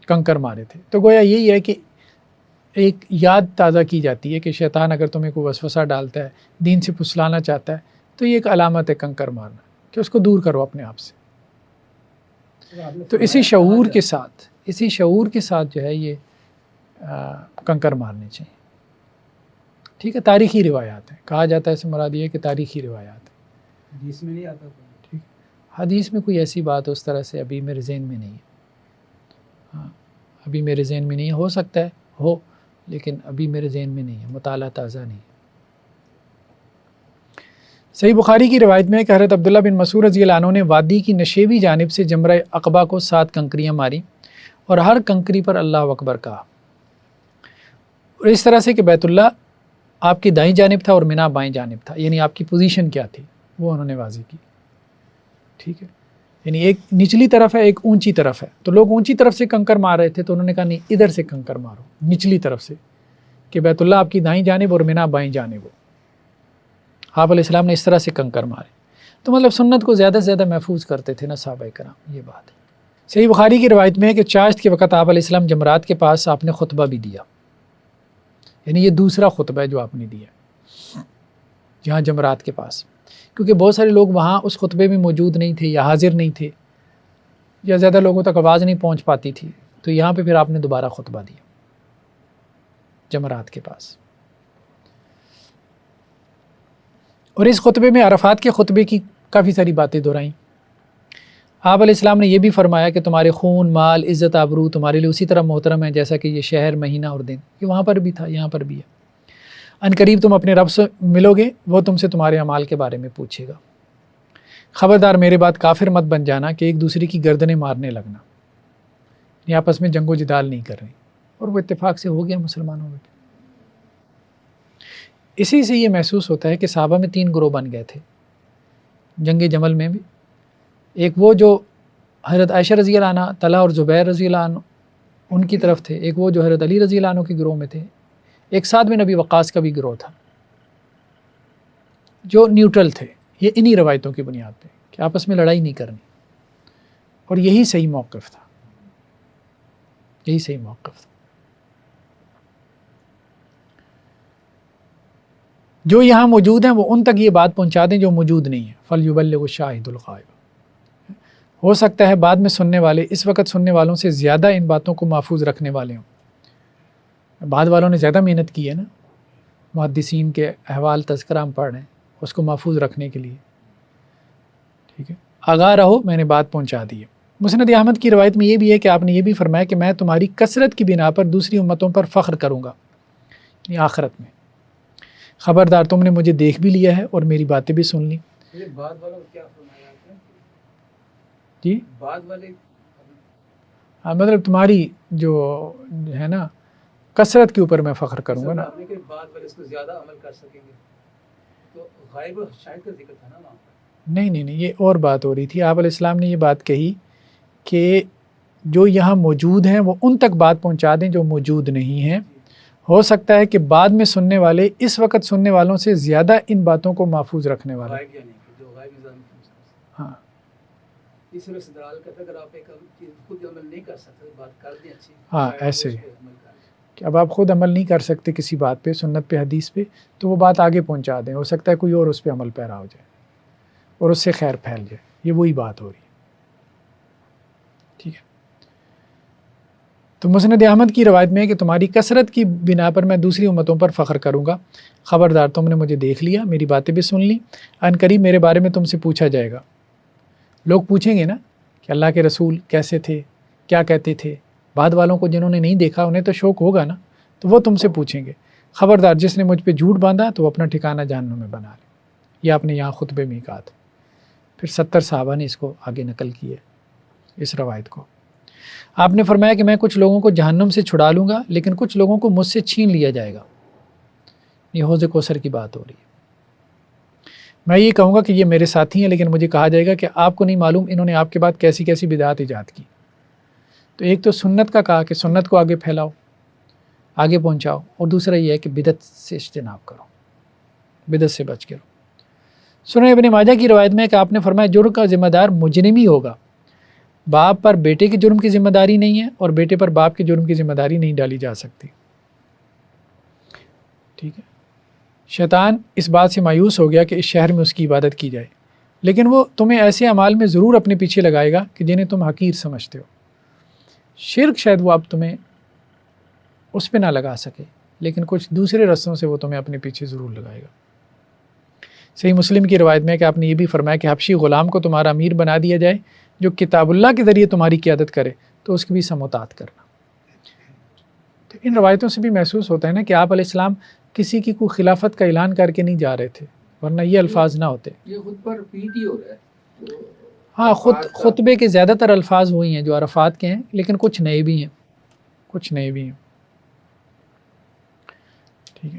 کنکر مارے تھے۔ تو گویا یہی ہے کہ ایک یاد تازہ کی جاتی ہے کہ شیطان اگر تمہیں کوئی وسوسہ ڈالتا ہے، دین سے پھسلانا چاہتا ہے، تو یہ ایک علامت ہے کنکر مارنا، کہ اس کو دور کرو اپنے آپ سے۔ تو اسی شعور کے ساتھ جو ہے یہ کنکر مارنے چاہیے، ٹھیک ہے۔ تاریخی روایات ہیں، کہا جاتا ہے اس سے مراد یہ ہے کہ تاریخی روایات ہیں، حدیث میں نہیں آتا کوئی۔ ٹھیک ہے۔ حدیث میں کوئی ایسی بات اس طرح سے ابھی میرے ذہن میں نہیں ہے، ہاں ابھی میرے ذہن میں نہیں ہے، ہو سکتا ہے ہو، لیکن ابھی میرے ذہن میں نہیں ہے، مطالعہ تازہ نہیں ہے۔ صحیح بخاری کی روایت میں ہے کہ حضرت عبداللہ بن مسعود رضی اللہ عنہ نے وادی کی نشیبی جانب سے جمرہ عقبہ کو 7 کنکریاں ماری، اور ہر کنکری پر اللہ اکبر کہا، اور اس طرح سے کہ بیت اللہ آپ کی دائیں جانب تھا اور مینا بائیں جانب تھا، یعنی آپ کی پوزیشن کیا تھی وہ انہوں نے واضح کی، ٹھیک ہے۔ یعنی ایک نچلی طرف ہے، ایک اونچی طرف ہے، تو لوگ اونچی طرف سے کنکر مار رہے تھے، تو انہوں نے کہا نہیں، ادھر سے کنکر مارو، نچلی طرف سے، کہ بیت اللہ آپ کی دائیں جانب اور مینا بائیں جانب ہو۔ آپ علیہ السلام نے اس طرح سے کنکر مارے، تو مطلب سنت کو زیادہ سے زیادہ محفوظ کرتے تھے نا صحابہ کرام، یہ بات ہے۔ صحیح بخاری کی روایت میں ہے کہ چاشت کے وقت آپ علیہ السلام جمرات کے پاس آپ نے خطبہ بھی دیا، یعنی یہ دوسرا خطبہ ہے جو آپ نے دیا یہاں جمرات کے پاس، کیونکہ بہت سارے لوگ وہاں اس خطبے میں موجود نہیں تھے یا حاضر نہیں تھے، یا زیادہ لوگوں تک آواز نہیں پہنچ پاتی تھی، تو یہاں پہ پھر آپ نے دوبارہ خطبہ دیا جمرات کے پاس۔ اور اس خطبے میں عرفات کے خطبے کی کافی ساری باتیں دہرائیں۔ آپ علیہ السلام نے یہ بھی فرمایا کہ تمہارے خون، مال، عزت، آبرو تمہارے لیے اسی طرح محترم ہے جیسا کہ یہ شہر، مہینہ اور دن۔ یہ وہاں پر بھی تھا، یہاں پر بھی ہے۔ ان قریب تم اپنے رب سے ملو گے، وہ تم سے تمہارے اعمال کے بارے میں پوچھے گا۔ خبردار میرے بعد کافر مت بن جانا کہ ایک دوسرے کی گردنیں مارنے لگنا، یہ آپس میں جنگ و جدال نہیں کر رہے، اور وہ اتفاق سے ہو گیا مسلمانوں میں۔ اسی سے یہ محسوس ہوتا ہے کہ صحابہ میں 3 گروہ بن گئے تھے جنگ جمل میں بھی۔ ایک وہ جو حضرت عائشہ رضی اللہ عنہ، طلحہ اور زبیر رضی اللہ عنہ ان کی طرف تھے، ایک وہ جو حضرت علی رضی اللہ عنہ کے گروہ میں تھے، ایک سعد بن ابی وقاص کا بھی گروہ تھا جو نیوٹرل تھے۔ یہ انہی روایتوں کی بنیاد پہ کہ آپس میں لڑائی نہیں کرنی، اور یہی صحیح موقف تھا، یہی صحیح موقف تھا۔ جو یہاں موجود ہیں وہ ان تک یہ بات پہنچا دیں جو موجود نہیں ہے، فَلْيُبَلِّغُ الشَّاهِدُ الْغَائِبُ۔ ہو سکتا ہے بعد میں سننے والے اس وقت سننے والوں سے زیادہ ان باتوں کو محفوظ رکھنے والے ہوں۔ بعد والوں نے زیادہ محنت کی ہے نا، محدثین کے احوال تذکرہ ہم پڑھ رہے ہیں اس کو محفوظ رکھنے کے لیے، ٹھیک ہے۔ آگاہ رہو، میں نے بات پہنچا دی ہے۔ مسند احمد کی روایت میں یہ بھی ہے کہ آپ نے یہ بھی فرمایا کہ میں تمہاری کثرت کی بنا پر دوسری امتوں پر فخر کروں گا، یعنی آخرت میں۔ خبردار تم نے مجھے دیکھ بھی لیا ہے اور میری باتیں بھی سن لی۔ یہ بعد والوں کو کیا فرمایا آپ نے؟ جی بعد والے مطلب تمہاری جو ہے نا کثرت کے اوپر میں فخر کروں گا نا۔ آپ نے کہ بعد والے اس کو زیادہ عمل کر سکیں گے، تو غائب و شاہد کا ذکر تھا نا وہاں پر۔ نہیں، یہ اور بات ہو رہی تھی۔ آپ علیہ السلام نے یہ بات کہی کہ جو یہاں موجود ہیں وہ ان تک بات پہنچا دیں جو موجود نہیں ہیں۔ ہو سکتا ہے کہ بعد میں سننے والے اس وقت سننے والوں سے زیادہ ان باتوں کو محفوظ رکھنے والے۔ غائب یعنی کہ جو غائب نظام ہے، ہاں، اس میں استدلال کرتا ہے اگر آپ ایک چیز خود عمل نہیں کر سکتے بات کر دیں اچھی، ہاں، شاید ایسے اس ہی پہ عمل کر لیں۔ کہ اب آپ خود عمل نہیں کر سکتے کسی بات پہ، سنت پہ، حدیث پہ، تو وہ بات آگے پہنچا دیں، ہو سکتا ہے کوئی اور اس پہ عمل پیرا ہو جائے اور اس سے خیر پھیل جائے۔ یہ وہی بات ہو رہی ہے، ٹھیک ہے۔ تو مسند احمد کی روایت میں ہے کہ تمہاری کثرت کی بنا پر میں دوسری امتوں پر فخر کروں گا، خبردار تم نے مجھے دیکھ لیا، میری باتیں بھی سن لی، ان قریب میرے بارے میں تم سے پوچھا جائے گا۔ لوگ پوچھیں گے نا کہ اللہ کے رسول کیسے تھے، کیا کہتے تھے، بعد والوں کو جنہوں نے نہیں دیکھا انہیں تو شوق ہوگا نا، تو وہ تم سے پوچھیں گے۔ خبردار جس نے مجھ پہ جھوٹ باندھا تو وہ اپنا ٹھکانہ جہنم میں بنا لے۔ یہ آپ نے یہاں خطبے میں کہا تھا۔ پھر 70 صحابہ نے اس کو آگے نقل کی ہے اس روایت کو۔ آپ نے فرمایا کہ میں کچھ لوگوں کو جہنم سے چھڑا لوں گا لیکن کچھ لوگوں کو مجھ سے چھین لیا جائے گا۔ یہ حوض کوثر کی بات ہو رہی ہے۔ میں یہ کہوں گا کہ یہ میرے ساتھی ہیں، لیکن مجھے کہا جائے گا کہ آپ کو نہیں معلوم انہوں نے آپ کے بعد کیسی کیسی بدعات ایجاد کی۔ تو ایک تو سنت کا کہا کہ سنت کو آگے پھیلاؤ، آگے پہنچاؤ، اور دوسرا یہ ہے کہ بدعت سے اجتناب کرو، بدعت سے بچ کرو۔ سنن ابن ماجہ کی روایت میں ہے کہ آپ نے فرمایا جرم کا ذمہ دار مجرم ہی ہوگا، باپ پر بیٹے کے جرم کی ذمہ داری نہیں ہے اور بیٹے پر باپ کے جرم کی ذمہ داری نہیں ڈالی جا سکتی۔ ٹھیک ہے، شیطان اس بات سے مایوس ہو گیا کہ اس شہر میں اس کی عبادت کی جائے، لیکن وہ تمہیں ایسے اعمال میں ضرور اپنے پیچھے لگائے گا کہ جنہیں تم حقیر سمجھتے ہو۔ شرک شاید وہ اب تمہیں اس پہ نہ لگا سکے، لیکن کچھ دوسرے رستوں سے وہ تمہیں اپنے پیچھے ضرور لگائے گا۔ صحیح مسلم کی روایت میں کہ آپ نے یہ بھی فرمایا کہ حبشی غلام کو تمہارا امیر بنا دیا جائے جو کتاب اللہ کے ذریعے تمہاری قیادت کرے تو اس کی بھی سموتات کرنا۔ تو ان روایتوں سے بھی محسوس ہوتا ہے نا کہ آپ علیہ السلام کسی کی کوئی خلافت کا اعلان کر کے نہیں جا رہے تھے، ورنہ یہ الفاظ نہ ہوتے۔ یہ خود پر ریپیٹ ہی ہو رہا ہے۔ تو ہاں، خطبے کے زیادہ تر الفاظ وہی ہیں جو عرفات کے ہیں، لیکن کچھ نئے بھی ہیں، کچھ نئے بھی ہیں۔ ٹھیک ہے،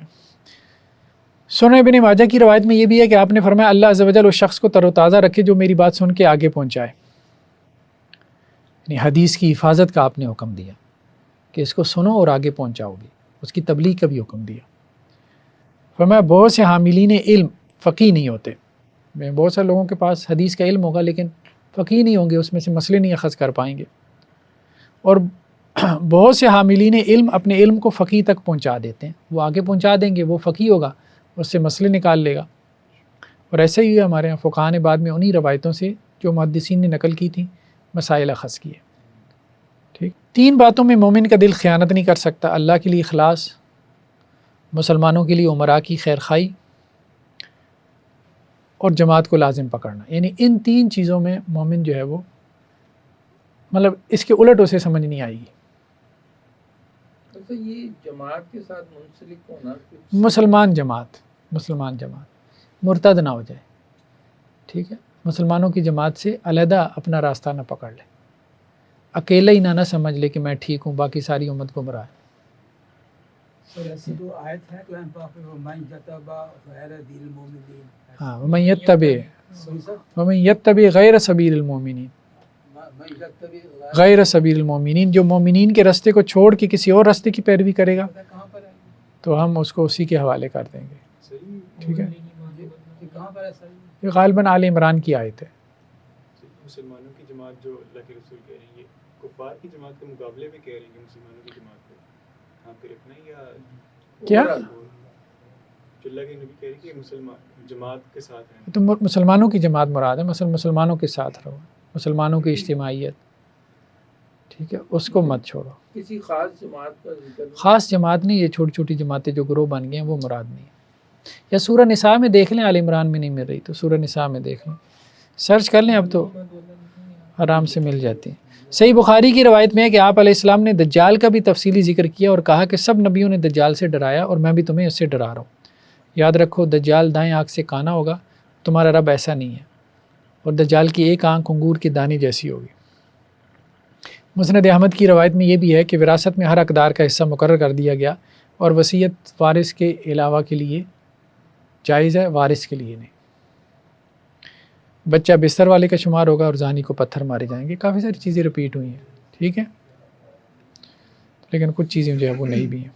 سنن ابن ماجہ کی روایت میں یہ بھی ہے کہ آپ نے فرمایا اللہ عز و جل اس شخص کو تر و تازہ رکھے جو میری بات سن کے آگے پہنچائے۔ یعنی حدیث کی حفاظت کا آپ نے حکم دیا کہ اس کو سنو اور آگے پہنچاؤ بھی، اس کی تبلیغ کا بھی حکم دیا۔ فرمایا بہت سے حاملین علم فقیہ نہیں ہوتے، بہت سے لوگوں کے پاس حدیث کا علم ہوگا لیکن فقیہ نہیں ہوں گے، اس میں سے مسئلے نہیں اخذ کر پائیں گے، اور بہت سے حاملین علم اپنے علم کو فقیہ تک پہنچا دیتے ہیں، وہ آگے پہنچا دیں گے، وہ فقیہ ہوگا، اس سے مسئلے نکال لے گا۔ اور ایسے ہی ہمارے یہاں فقہاء نے بعد میں انہی روایتوں سے جو محدثین نے نقل کی تھیں مسائل اخذ کیے۔ ٹھیک، 3 باتوں میں مومن کا دل خیانت نہیں کر سکتا: اللہ کے لیے اخلاص، مسلمانوں کے لیے امراء کی خیر خواہی، اور جماعت کو لازم پکڑنا۔ یعنی ان 3 چیزوں میں مومن جو ہے وہ مطلب اس کے الٹ اسے سمجھ نہیں آئے گی۔ تو یہ جماعت کے ساتھ منسلک ہونا، مسلمان جماعت مرتد نہ ہو جائے، ٹھیک ہے، مسلمانوں کی جماعت سے علیحدہ اپنا راستہ نہ پکڑ لے، اکیلا ہی نہ سمجھ لے کہ میں ٹھیک ہوں، باقی ساری امت گمراہ ہے۔ ایسی تو آیت ہے قرآن پاک میں وَمَن یتبع غیر دین المؤمنین، ہاں، ومن یتبع غیر سبیل المؤمنین، غیر سبیل المؤمنین، جو مومنین کے راستے کو چھوڑ کے کسی اور راستے کی پیروی کرے گا کہاں پر ہے؟ تو ہم اس کو اسی کے حوالے کر دیں گے۔ صحیح، ٹھیک ہے، یہ کہاں پر ہے سر؟ یہ غالباً آل عمران کی آیت ہے۔ مسلمانوں کی جماعت جو اللہ کے رسول کہہ رہے ہیں، یہ کفار کی جماعت کے مقابلے میں کہہ رہے ہیں کہ مسلمانوں کی جماعت کو یہاں پہ رکھنا ہے، یا کیا؟ جو اللہ کے نبی کہہ رہے ہیں کہ مسلمان جماعت کے ساتھ ہیں؟ تو مسلمانوں کی جماعت مراد ہے، مسلمانوں کے ساتھ رہو، مسلمانوں کی اجتماعیت، ٹھیک ہے، اس کو مت چھوڑو۔ کسی خاص جماعت کا ذکر نہیں۔ خاص جماعت نہیں، یہ چھوٹی چھوٹی جماعتیں جو گروہ بن گئے ہیں وہ مراد نہیں ہے۔ یا سورہ نساء میں دیکھ لیں، آل عمران میں نہیں مل رہی تو سورہ نساء میں دیکھ لیں، سرچ کر لیں، اب تو آرام سے مل جاتی ہیں۔ صحیح بخاری کی روایت میں ہے کہ آپ علیہ السلام نے دجال کا بھی تفصیلی ذکر کیا اور کہا کہ سب نبیوں نے دجال سے ڈرایا اور میں بھی تمہیں اس سے ڈرا رہا ہوں۔ یاد رکھو دجال دائیں آنکھ سے کانا ہوگا، تمہارا رب ایسا نہیں ہے، اور دجال کی ایک آنکھ انگور کے دانے جیسی ہوگی۔ مسند احمد کی روایت میں یہ بھی ہے کہ وراثت میں ہر حقدار کا حصہ مقرر کر دیا گیا اور وصیت وارث کے علاوہ کے لیے جائز ہے، وارث کے لیے نہیں۔ بچہ بستر والے کا شمار ہوگا اور زانی کو پتھر مارے جائیں گے۔ کافی ساری چیزیں رپیٹ ہوئی ہیں، ٹھیک ہے، لیکن کچھ چیزیں جو ہے وہ نہیں بھی ہیں۔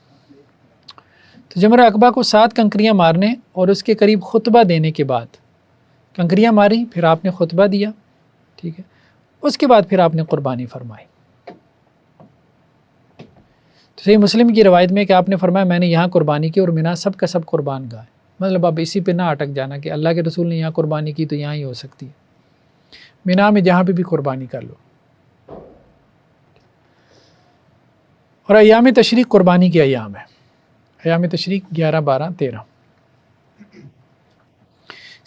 تو جمرہ عقبہ کو 7 کنکریاں مارنے اور اس کے قریب خطبہ دینے کے بعد کنکریاں ماری، پھر آپ نے خطبہ دیا، ٹھیک ہے، اس کے بعد پھر آپ نے قربانی فرمائی۔ تو صحیح مسلم کی روایت میں کہ آپ نے فرمایا میں نے یہاں قربانی کی اور مینا سب کا سب قربان گاہ ہے۔ مطلب اب اسی پہ نہ اٹک جانا کہ اللہ کے رسول نے یہاں قربانی کی تو یہاں ہی ہو سکتی ہے، مینا میں جہاں پہ بھی قربانی کر لو۔ اور ایام تشریق قربانی کے ایام ہے. ایام تشریق 11، 12، 13.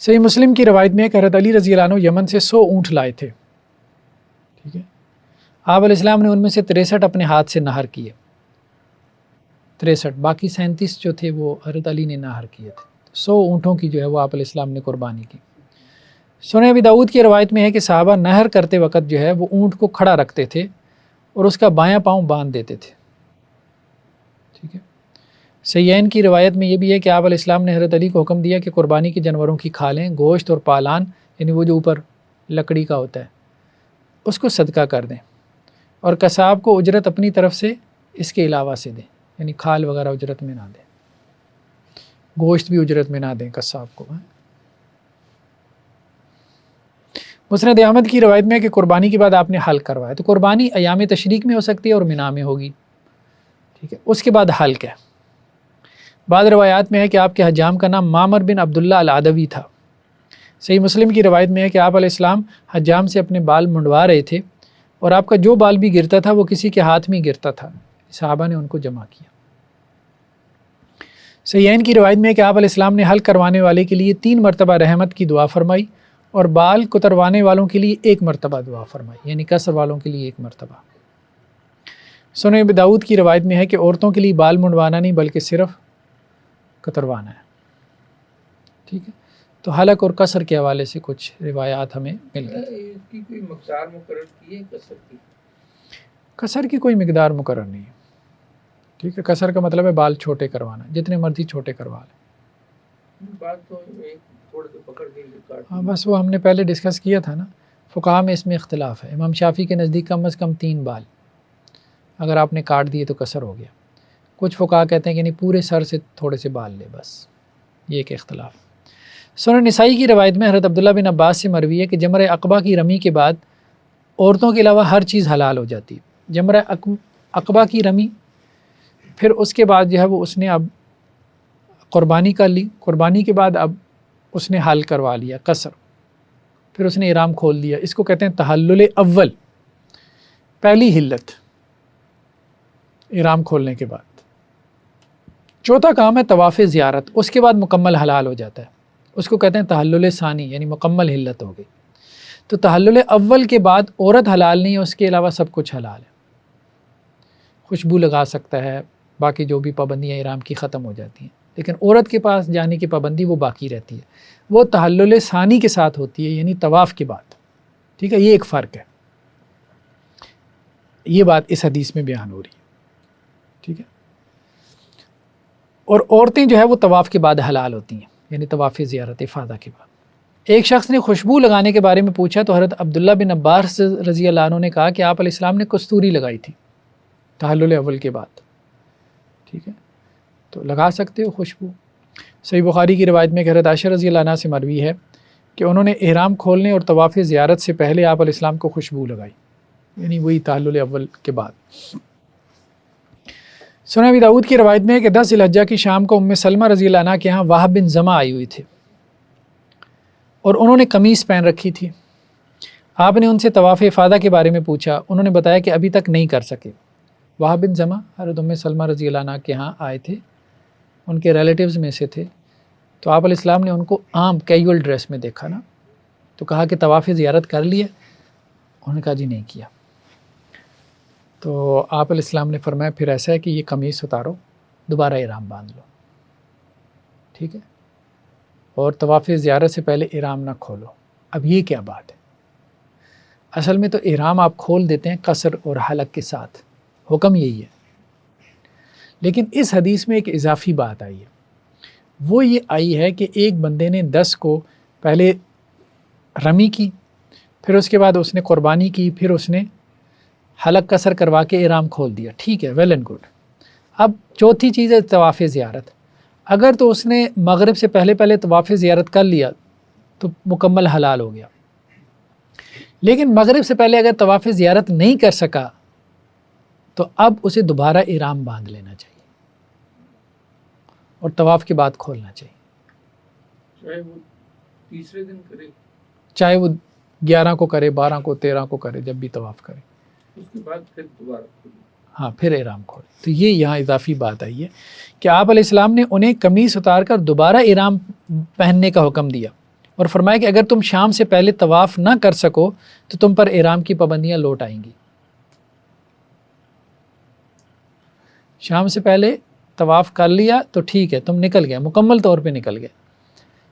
صحیح مسلم کی روایت میں ہے کہ حضرت علی رضی اللہ عنہ یمن سے 100 اونٹ لائے تھے. ٹھیک ہے. آپ علیہ السلام نے ان میں سے 63 اپنے ہاتھ سے نہر کیے. 63، باقی 37 جو تھے وہ حضرت علی نے نہر کیے تھے. 100 اونٹوں کی جو ہے وہ آپ علیہ السلام نے قربانی کی. سنن ابی داؤد کی روایت میں ہے کہ صحابہ نہر کرتے وقت جو ہے وہ اونٹ کو کھڑا رکھتے تھے اور اس کا بایاں پاؤں باندھ دیتے تھے. ٹھیک ہے. سیین کی روایت میں یہ بھی ہے کہ آپ علیہ السلام نے حضرت علی کو حکم دیا کہ قربانی کے جانوروں کی کھالیں، گوشت اور پالان، یعنی وہ جو اوپر لکڑی کا ہوتا ہے، اس کو صدقہ کر دیں، اور قصاب کو اجرت اپنی طرف سے اس کے علاوہ سے دیں، یعنی کھال وغیرہ اجرت میں نہ دیں، گوشت بھی اجرت میں نہ دیں قصاب کو. مسند احمد کی روایت میں ہے کہ قربانی کے بعد آپ نے حل کروایا. تو قربانی ایام تشریق میں ہو سکتی ہے اور مینا میں ہوگی. ٹھیک ہے. اس کے بعد حل کیا؟ بعض روایات میں ہے کہ آپ کے حجام کا نام معمر بن عبداللہ العدوی تھا. صحیح مسلم کی روایت میں ہے کہ آپ علیہ السلام حجام سے اپنے بال منڈوا رہے تھے اور آپ کا جو بال بھی گرتا تھا وہ کسی کے ہاتھ میں گرتا تھا. صحابہ نے ان کو جمع کیا. صحیحین کی روایت میں ہے کہ آپ علیہ السلام نے حل کروانے والے کے لیے 3 مرتبہ رحمت کی دعا فرمائی اور بال کتروانے والوں کے لیے 1 مرتبہ دعا فرمائی، یعنی قصر والوں کے لیے 1 مرتبہ. سنن ابی داؤد کی روایت میں ہے کہ عورتوں کے لیے بال منڈوانا نہیں بلکہ صرف کتروانا ہے. ٹھیک ہے. تو حلق اور قصر کے حوالے سے کچھ روایات ہمیں مل گئی. اس کی کوئی مقدار مقرر کی ہے قصر کی؟ قصر کی کوئی مقدار مقرر نہیں ہے. ٹھیک ہے. قصر کا مطلب ہے بال چھوٹے کروانا، جتنے مرضی چھوٹے کروا لیں. بات تو ایک تھوڑے سے پکڑ کے کاٹ. ہاں بس وہ ہم نے پہلے ڈسکس کیا تھا نا. فقہا میں اس میں اختلاف ہے. امام شافعی کے نزدیک کم از کم 3 بال اگر آپ نے کاٹ دیے تو قصر ہو گیا. کچھ فقہا کہتے ہیں کہ نہیں، پورے سر سے تھوڑے سے بال لے بس. یہ ایک اختلاف. سنن نسائی کی روایت میں حضرت عبداللہ بن عباس سے مروی ہے کہ جمرہ عقبہ کی رمی کے بعد عورتوں کے علاوہ ہر چیز حلال ہو جاتی ہے. جمرہ عقبہ کی رمی، پھر اس کے بعد جو ہے وہ اس نے اب قربانی کر لی. قربانی کے بعد اب اس نے حل کروا لیا قصر، پھر اس نے احرام کھول دیا. اس کو کہتے ہیں تحلل اول، پہلی حلت احرام کھولنے کے بعد. چوتھا کام ہے طواف زیارت، اس کے بعد مکمل حلال ہو جاتا ہے. اس کو کہتے ہیں تحلل ثانی، یعنی مکمل حلت ہو گئی. تو تحلل اول کے بعد عورت حلال نہیں ہے، اس کے علاوہ سب کچھ حلال ہے. خوشبو لگا سکتا ہے، باقی جو بھی پابندیاں احرام کی ختم ہو جاتی ہیں، لیکن عورت کے پاس جانے کی پابندی وہ باقی رہتی ہے. وہ تحلل ثانی کے ساتھ ہوتی ہے، یعنی طواف کے بعد. ٹھیک ہے. یہ ایک فرق ہے. یہ بات اس حدیث میں بیان ہو رہی ہے. ٹھیک ہے. اور عورتیں جو ہے وہ طواف کے بعد حلال ہوتی ہیں، یعنی طواف زیارت افاضہ کے بعد. ایک شخص نے خوشبو لگانے کے بارے میں پوچھا تو حضرت عبداللہ بن عباس رضی اللہ عنہ نے کہا کہ آپ علیہ السلام نے کستوری لگائی تھی تحلل اول کے بعد. ٹھیک ہے. تو لگا سکتے ہو خوشبو. صحیح بخاری کی روایت میں حضرت عائشہ رضی اللہ عنہ سے مروی ہے کہ انہوں نے احرام کھولنے اور طواف زیارت سے پہلے آپ علیہ السلام کو خوشبو لگائی، یعنی وہی تحلل اول کے بعد. سنن ابی داؤد کی روایت میں ہے کہ 10 ذی الحجہ کی شام کو ام سلمہ رضی اللہ عنہ کے ہاں وہب بن زمع آئی ہوئی تھے اور انہوں نے قمیص پہن رکھی تھی. آپ نے ان سے طواف افاضہ کے بارے میں پوچھا. انہوں نے بتایا کہ ابھی تک نہیں کر سکے. وہب بن زمع حضرت ام سلمہ رضی اللہ عنہ کے ہاں آئے تھے، ان کے ریلیٹیوز میں سے تھے. تو آپ علیہ السلام نے ان کو عام کیجول ڈریس میں دیکھا نا، تو کہا کہ طواف زیارت کر لیا؟ انہوں نے کہا جی نہیں کیا. تو آپ علیہ السلام نے فرمایا پھر ایسا ہے کہ یہ قمیص اتارو، دوبارہ احرام باندھ لو. ٹھیک ہے. اور طواف زیارت سے پہلے احرام نہ کھولو. اب یہ کیا بات ہے؟ اصل میں تو احرام آپ کھول دیتے ہیں قصر اور حلق کے ساتھ، حکم یہی ہے. لیکن اس حدیث میں ایک اضافی بات آئی ہے. وہ یہ آئی ہے کہ ایک بندے نے 10 کو پہلے رمی کی، پھر اس کے بعد اس نے قربانی کی، پھر اس نے حلق قصر کروا کے احرام کھول دیا. ٹھیک ہے، ویل اینڈ گڈ. اب چوتھی چیز ہے طواف زیارت. اگر تو اس نے مغرب سے پہلے طواف زیارت کر لیا تو مکمل حلال ہو گیا. لیکن مغرب سے پہلے اگر طواف زیارت نہیں کر سکا تو اب اسے دوبارہ احرام باندھ لینا چاہیے اور طواف کے بعد کھولنا چاہیے. چاہے وہ تیسرے دن کرے، چاہے وہ 11 کو کرے، 12 کو، 13 کو کرے، جب بھی طواف کرے. اس کے بعد پھر دوبارہ کھولے. ہاں پھر احرام کھولیں. تو یہ یہاں اضافی بات آئی ہے کہ آپ علیہ السلام نے انہیں قمیص اتار کر دوبارہ احرام پہننے کا حکم دیا اور فرمایا کہ اگر تم شام سے پہلے طواف نہ کر سکو تو تم پر احرام کی پابندیاں لوٹ آئیں گی. شام سے پہلے طواف کر لیا تو ٹھیک ہے، تم نکل گئے، مکمل طور پہ نکل گئے.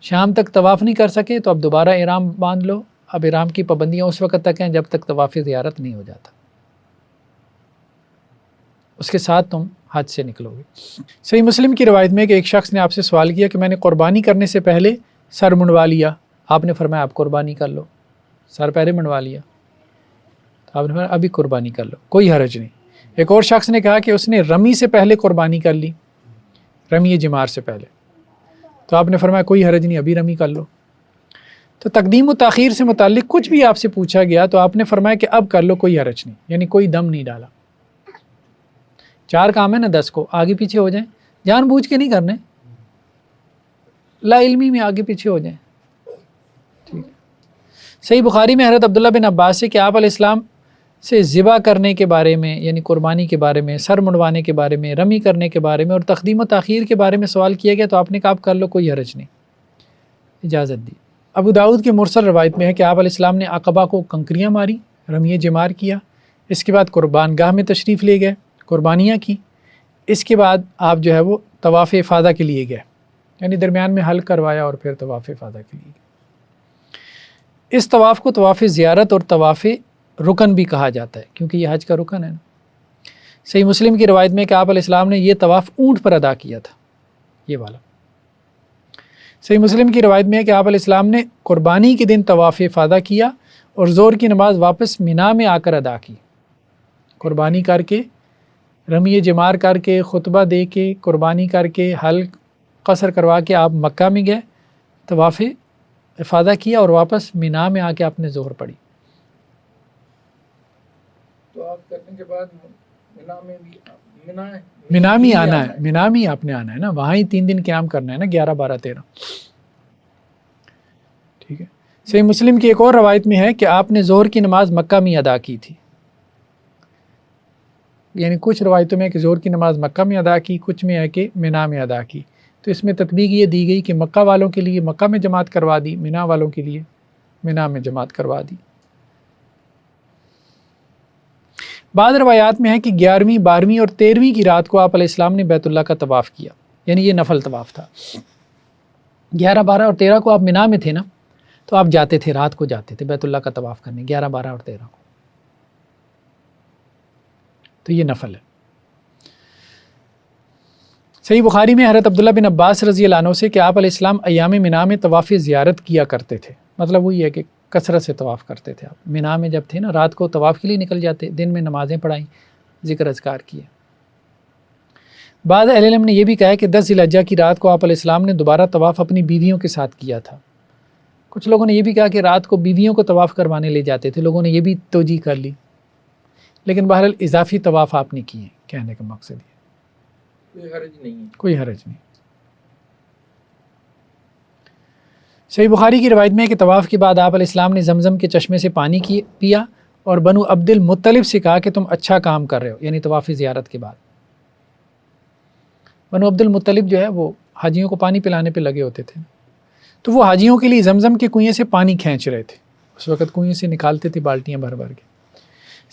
شام تک طواف نہیں کر سکے تو اب دوبارہ احرام باندھ لو. اب احرام کی پابندیاں اس وقت تک ہیں جب تک طواف زیارت نہیں ہو جاتا، اس کے ساتھ تم حج سے نکلو گے. صحیح مسلم کی روایت میں کہ ایک شخص نے آپ سے سوال کیا کہ میں نے قربانی کرنے سے پہلے سر منڈوا لیا. آپ نے فرمایا آپ قربانی کر لو. سر پہلے منڈوا لیا تو آپ نے فرمایا ابھی قربانی کر لو، کوئی حرج نہیں. ایک اور شخص نے کہا کہ اس نے رمی سے پہلے قربانی کر لی، رمی جمار سے پہلے، تو آپ نے فرمایا کوئی حرج نہیں، ابھی رمی کر لو. تو تقدیم و تاخیر سے متعلق کچھ بھی آپ سے پوچھا گیا تو آپ نے فرمایا کہ اب کر لو، کوئی حرج نہیں، یعنی کوئی دم نہیں ڈالا. 4 کام ہے نا 10 کو آگے پیچھے ہو جائیں، جان بوجھ کے نہیں کرنے، لا علمی میں آگے پیچھے ہو جائیں. ٹھیک. صحیح بخاری میں حضرت عبداللہ بن عباس سے کہ آپ علیہ السلام سے ذبح کرنے کے بارے میں، یعنی قربانی کے بارے میں، سر منڈوانے کے بارے میں، رمی کرنے کے بارے میں اور تقدیم و تاخیر کے بارے میں سوال کیا گیا تو آپ نے کہا آپ کر لو، کوئی حرج نہیں، اجازت دی. ابو داؤد کی مرسل روایت میں ہے کہ آپ علیہ السلام نے عقبہ کو کنکریاں ماری، رمی جمار کیا، اس کے بعد قربان گاہ میں تشریف لے گئے، قربانیاں کی. اس کے بعد آپ جو ہے وہ طواف افاضہ کے لیے گئے، یعنی درمیان میں حلق کروایا اور پھر طواف افاضہ کے لیے گئے. اس طواف کو طواف زیارت اور طواف رکن بھی کہا جاتا ہے کیونکہ یہ حج کا رکن ہے نا. صحیح مسلم کی روایت میں کہ آپ علیہ السلام نے یہ طواف اونٹ پر ادا کیا تھا، یہ والا. صحیح مسلم کی روایت میں ہے کہ آپ علیہ السلام نے قربانی کے دن طواف افاضہ کیا اور ظہر کی نماز واپس مینا میں آ کر ادا کی. قربانی کر کے، رمی جمار کر کے، خطبہ دے کے، قربانی کر کے، حلق قصر کروا کے آپ مکہ میں گئے، طواف افاضہ کیا اور واپس مینا میں آ کے آپ نے ظہر پڑھی. تو آپ کرنے کے بعد مینا میں بھی مینا میں آنا ہے، مینا میں آپ نے آنا ہے نا، وہاں ہی 3 دن قیام کرنا ہے نا، 11 12 13. ٹھیک ہے. صحیح مسلم کی ایک اور روایت میں ہے کہ آپ نے ظہر کی نماز مکہ میں ادا کی تھی، یعنی کچھ روایتوں میں ہے کہ ظہر کی نماز مکہ میں ادا کی، کچھ میں ہے کہ مینا میں ادا کی. تو اس میں تطبیق یہ دی گئی کہ مکہ والوں کے لیے مکہ میں جماعت کروا دی، مینا والوں کے لیے مینا میں جماعت کروا دی. بعض روایات میں ہے کہ 11ویں 12ویں اور 13ویں کی رات کو آپ علیہ السلام نے بیت اللہ کا طواف کیا، یعنی یہ نفل طواف تھا. 11 12 اور 13 کو آپ مینا میں تھے نا، تو آپ جاتے تھے، رات کو جاتے تھے بیت اللہ کا طواف کرنے، 11 12 اور 13 کو. تو یہ نفل ہے. صحیح بخاری میں حضرت عبداللہ بن عباس رضی اللہ عنہ سے کہ آپ علیہ السلام ایام مینا میں طواف زیارت کیا کرتے تھے، مطلب وہی ہے کہ کثرت سے طواف کرتے تھے. آپ مینا میں جب تھے نا، رات کو طواف کے لیے نکل جاتے، دن میں نمازیں پڑھائیں، ذکر اذکار کیے. بعض اہل علم نے یہ بھی کہا ہے کہ 10 ذی الحجہ کی رات کو آپ علیہ السلام نے دوبارہ طواف اپنی بیویوں کے ساتھ کیا تھا. کچھ لوگوں نے یہ بھی کہا کہ رات کو بیویوں کو طواف کروانے لے جاتے تھے، لوگوں نے یہ بھی توجیہ کر لی. لیکن بہرحال اضافی طواف آپ نے کیے، کہنے کا مقصد یہ کوئی حرج نہیں ہے. کوئی حرج نہیں. صحیح بخاری کی روایت میں ہے کہ طواف کے بعد آپ علیہ السلام نے زمزم کے چشمے سے پانی پیا اور بنو عبد المطلب سے کہا کہ تم اچھا کام کر رہے ہو، یعنی طواف زیارت کے بعد. بنو عبد المطلب جو ہے وہ حاجیوں کو پانی پلانے پہ لگے ہوتے تھے، تو وہ حاجیوں کے لیے زمزم کے کنویں سے پانی کھینچ رہے تھے. اس وقت کنویں سے نکالتے تھے بالٹیاں بھر بھر کے.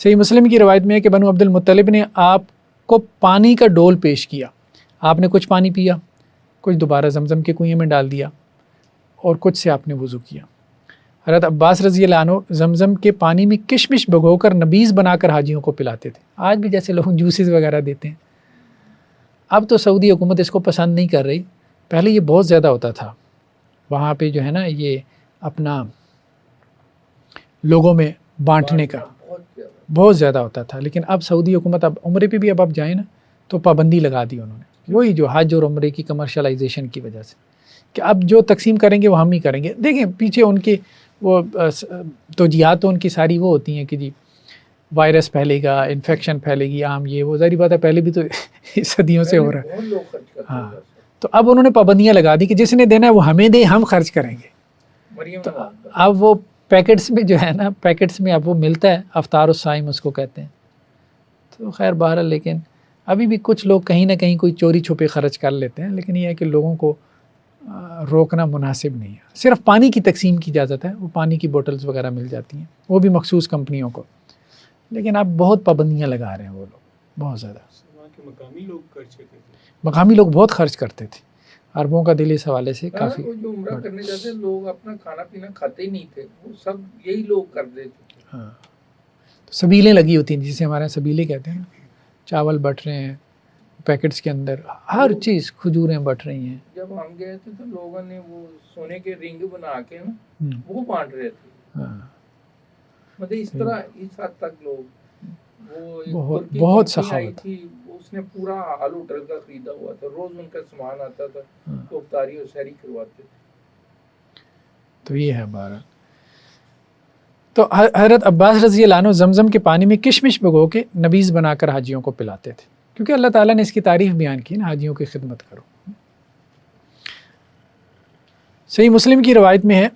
صحیح مسلم کی روایت میں ہے کہ بنو عبد المطلب نے آپ کو پانی کا ڈول پیش کیا، آپ نے کچھ پانی پیا، کچھ دوبارہ زمزم کے کنویں میں ڈال دیا اور کچھ سے آپ نے وضو کیا. حضرت عباس رضی اللہ عنہ زمزم کے پانی میں کشمش بھگو کر نبیذ بنا کر حاجیوں کو پلاتے تھے. آج بھی جیسے لوگ جوسز وغیرہ دیتے ہیں، اب تو سعودی حکومت اس کو پسند نہیں کر رہی، پہلے یہ بہت زیادہ ہوتا تھا وہاں پہ جو ہے نا، یہ اپنا لوگوں میں بانٹنے کا بہت زیادہ ہوتا تھا. لیکن اب سعودی حکومت اب عمرے پہ بھی اب جائیں نا تو پابندی لگا دی انہوں نے، وہی جو حج اور عمرے کی کمرشلائزیشن کی وجہ سے، کہ اب جو تقسیم کریں گے وہ ہم ہی کریں گے. دیکھیں پیچھے ان کے وہ توجیہات تو ان کی ساری وہ ہوتی ہیں کہ جی وائرس پھیلے گا، انفیکشن پھیلے گی، عام یہ وہ، ظاہری بات ہے پہلے بھی تو صدیوں سے ہو رہا ہے. بہت لوگ خرچ کرتے ہیں. ہاں، تو اب انہوں نے پابندیاں لگا دی کہ جس نے دینا ہے وہ ہمیں دے، ہم خرچ کریں گے. مریم تو نواز. اب وہ پیکٹس میں جو ہے نا، پیکٹس میں اب وہ ملتا ہے، افطار الصائم اس کو کہتے ہیں، تو خیر بہرحال لیکن ابھی بھی کچھ لوگ کہیں نہ کہیں کوئی چوری چھپے خرچ کر لیتے ہیں، لیکن یہ ہے کہ لوگوں کو روکنا مناسب نہیں ہے۔ صرف پانی کی تقسیم کی اجازت ہے، وہ پانی کی بوٹلز وغیرہ مل جاتی ہیں، وہ بھی مخصوص کمپنیوں کو، لیکن اب بہت پابندیاں لگا رہے ہیں وہ لوگ، بہت زیادہ۔ وہاں کے مقامی لوگ خرچ کرتے تھے، مقامی لوگ بہت خرچ کرتے تھے، عربوں کا دل اس حوالے سے کافی وہ جو عمرہ کرنے جاتے ہیں لوگ اپنا کھانا پینا کھاتے ہی نہیں تھے، وہ سب یہی لوگ کر دیتے تھے۔ ہاں، تو سبیلیں لگی ہوتی ہیں جسے ہمارے یہاں سبیلے کہتے ہیں نا، چاول بٹ رہے ہیں پیکٹس کے اندر، ہر چیز، کھجوریں بٹ رہی ہیں۔ جب ہم گئے تھے تو لوگوں نے وہ سونے کے رنگ بنا کے نا وہ بانٹ رہے تھے، ہاں، مطلب اس طرح اس حد تک لوگ، وہ ایک بہت ترکی بہت کمپنی آئی سخاوت۔ تھی، اس نے پورا ہال ہوٹل کا خریدا ہوا تھا، روز ان کا سامان آتا تھا، وہ افطاری اور سحری کرواتے تھے۔ تو یہ ہے بارہ۔ تو حضرت عباس رضی اللہ عنہ زمزم کے پانی میں کشمش بھگو کے نبیذ بنا کر حاجیوں کو پلاتے تھے، کیونکہ اللہ تعالیٰ نے اس کی تعریف بیان کی نا، حاجیوں کی خدمت کرو۔ صحیح مسلم کی روایت میں ہے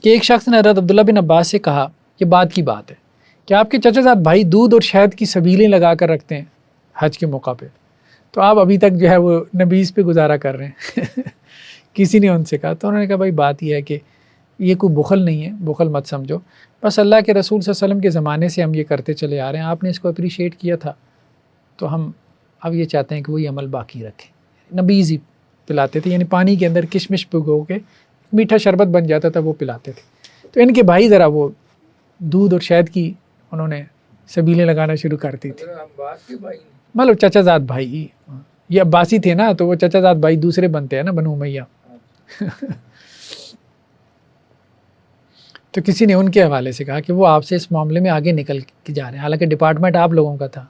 کہ ایک شخص نے حضرت عبداللہ بن عباس سے کہا، یہ بات کی بات ہے کہ آپ کے چچا زاد بھائی دودھ اور شہد کی سبیلیں لگا کر رکھتے ہیں حج کے موقع پہ، تو آپ ابھی تک جو ہے وہ نبیذ پہ گزارا کر رہے ہیں۔ کسی نے ان سے کہا، تو انہوں نے کہا بھائی بات یہ ہے کہ یہ کوئی بخل نہیں ہے، بخل مت سمجھو، بس اللہ کے رسول صلی اللہ علیہ وسلم کے زمانے سے ہم یہ کرتے چلے آ رہے ہیں، آپ نے اس کو اپریشیٹ کیا تھا، تو ہم اب یہ چاہتے ہیں کہ وہی عمل باقی رکھیں۔ نبیذ ہی پلاتے تھے، یعنی پانی کے اندر کشمش بھگو کے میٹھا شربت بن جاتا تھا، وہ پلاتے تھے۔ تو ان کے بھائی ذرا وہ دودھ اور شہد کی انہوں نے سبیلیں لگانا شروع کر دی تھی، عباس کے بھائی مطلب چچا زاد بھائی، یہ عباسی تھے نا، تو وہ چچا زاد بھائی دوسرے بنتے ہیں نا، بنو امیہ۔ تو کسی نے ان کے حوالے سے کہا کہ وہ آپ سے اس معاملے میں آگے نکل کے جا رہے ہیں، حالانکہ ڈپارٹمنٹ آپ لوگوں کا تھا،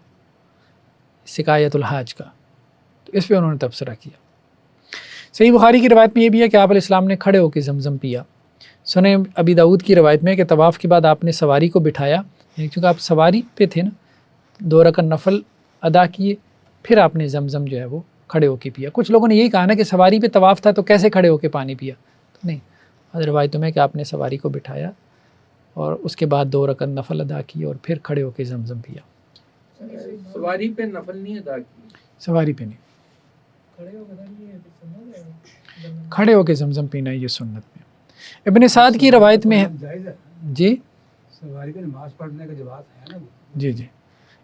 سقایت الحاج کا، تو اس پہ انہوں نے تبصرہ کیا۔ صحیح بخاری کی روایت میں یہ بھی ہے کہ آپ علیہ السلام نے کھڑے ہو کے زمزم پیا۔ سنن ابی داؤد کی روایت میں ہے کہ طواف کے بعد آپ نے سواری کو بٹھایا، یعنی چونکہ آپ سواری پہ تھے نا، 2 رکعت نفل ادا کیے، پھر آپ نے زمزم جو ہے وہ کھڑے ہو کے پیا۔ کچھ لوگوں نے یہی کہا نا کہ سواری پہ طواف تھا تو کیسے کھڑے ہو کے پانی پیا، تو نہیں، روایتوں میں کہ آپ نے سواری کو بٹھایا اور اس کے بعد 2 رکعت نفل ادا کیے اور پھر کھڑے ہو کے زمزم پیا۔ سواری پہ نفل نہیں ادا کی، سواری پہ نہیں، کھڑے ہو کے یہ سنت ہے، کھڑے ہو کے زمزم پینا یہ سنت میں۔ ابن سعد کی روایت میں ہے، جائز ہے جی سواری پہ نماز پڑھنے کا جواز ہے نا، جی جی،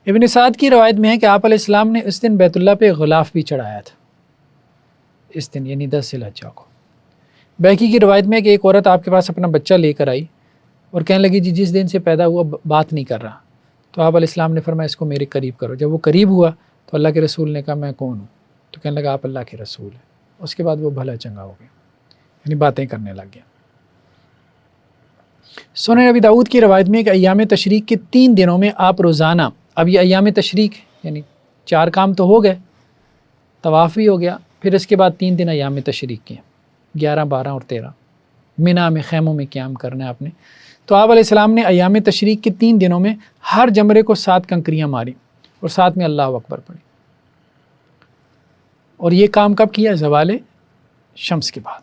ابن سعد کی روایت میں ہے کہ آپ علیہ السلام نے اس دن بیت اللہ پہ غلاف بھی چڑھایا تھا، اس دن یعنی 10 ذی الحجہ کو۔ بیکی کی روایت میں ہے کہ ایک عورت آپ کے پاس اپنا بچہ لے کر آئی اور کہنے لگی جی جس دن سے پیدا ہوا بات نہیں کر رہا، تو آپ علیہ السلام نے فرمایا اس کو میرے قریب کرو۔ جب وہ قریب ہوا تو اللہ کے رسول نے کہا میں کون ہوں، تو کہنے لگا آپ اللہ کے رسول ہیں۔ اس کے بعد وہ بھلا چنگا ہو گیا، یعنی باتیں کرنے لگ گیا۔ سنن ابی داؤد کی روایت میں کہ ایام تشریق کے 3 دنوں میں آپ روزانہ، اب یہ ایام تشریق یعنی 4 کام تو ہو گئے، طواف بھی ہو گیا، پھر اس کے بعد 3 دن ایام تشریق کے، 11، 12 اور 13 منا میں خیموں میں قیام کرنا ہے آپ نے۔ تو آپ علیہ السلام نے ایام تشریق کے 3 دنوں میں ہر جمرے کو 7 کنکریاں ماری اور ساتھ میں اللہ اکبر پڑھی، اور یہ کام کب کیا؟ زوال شمس کے بعد،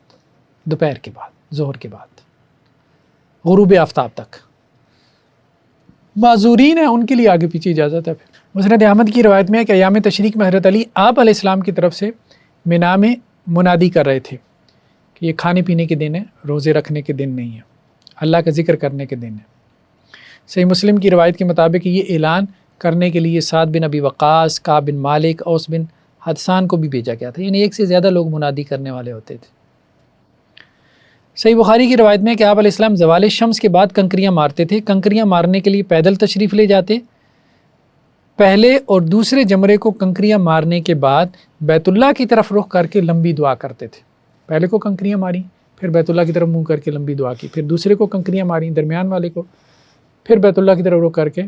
دوپہر کے بعد، ظہر کے بعد، غروب آفتاب تک۔ معذورین ہیں ان کے لیے آگے پیچھے اجازت ہے۔ پھر مسند احمد کی روایت میں ہے کہ ایام تشریق میں حضرت علی آپ علیہ السلام کی طرف سے منا میں منادی کر رہے تھے کہ یہ کھانے پینے کے دن ہے، روزے رکھنے کے دن نہیں ہے، اللہ کا ذکر کرنے کے دن ہے۔ صحیح مسلم کی روایت کے مطابق یہ اعلان کرنے کے لیے سعد بن ابی وقاص، کعب بن مالک، اوس بن حدثان کو بھی بھیجا گیا تھا، یعنی ایک سے زیادہ لوگ منادی کرنے والے ہوتے تھے۔ صحیح بخاری کی روایت میں کہ آپ علیہ السلام زوال شمس کے بعد کنکریاں مارتے تھے، کنکریاں مارنے کے لیے پیدل تشریف لے جاتے، پہلے اور دوسرے جمرے کو کنکریاں مارنے کے بعد بیت اللہ کی طرف رخ کر کے لمبی دعا کرتے تھے۔ پہلے کو کنکریاں ماری، پھر بیت اللہ کی طرف منہ کر کے لمبی دعا کی، پھر دوسرے کو کنکریاں ماری، درمیان والے کو، پھر بیت اللہ کی طرف رخ کر کے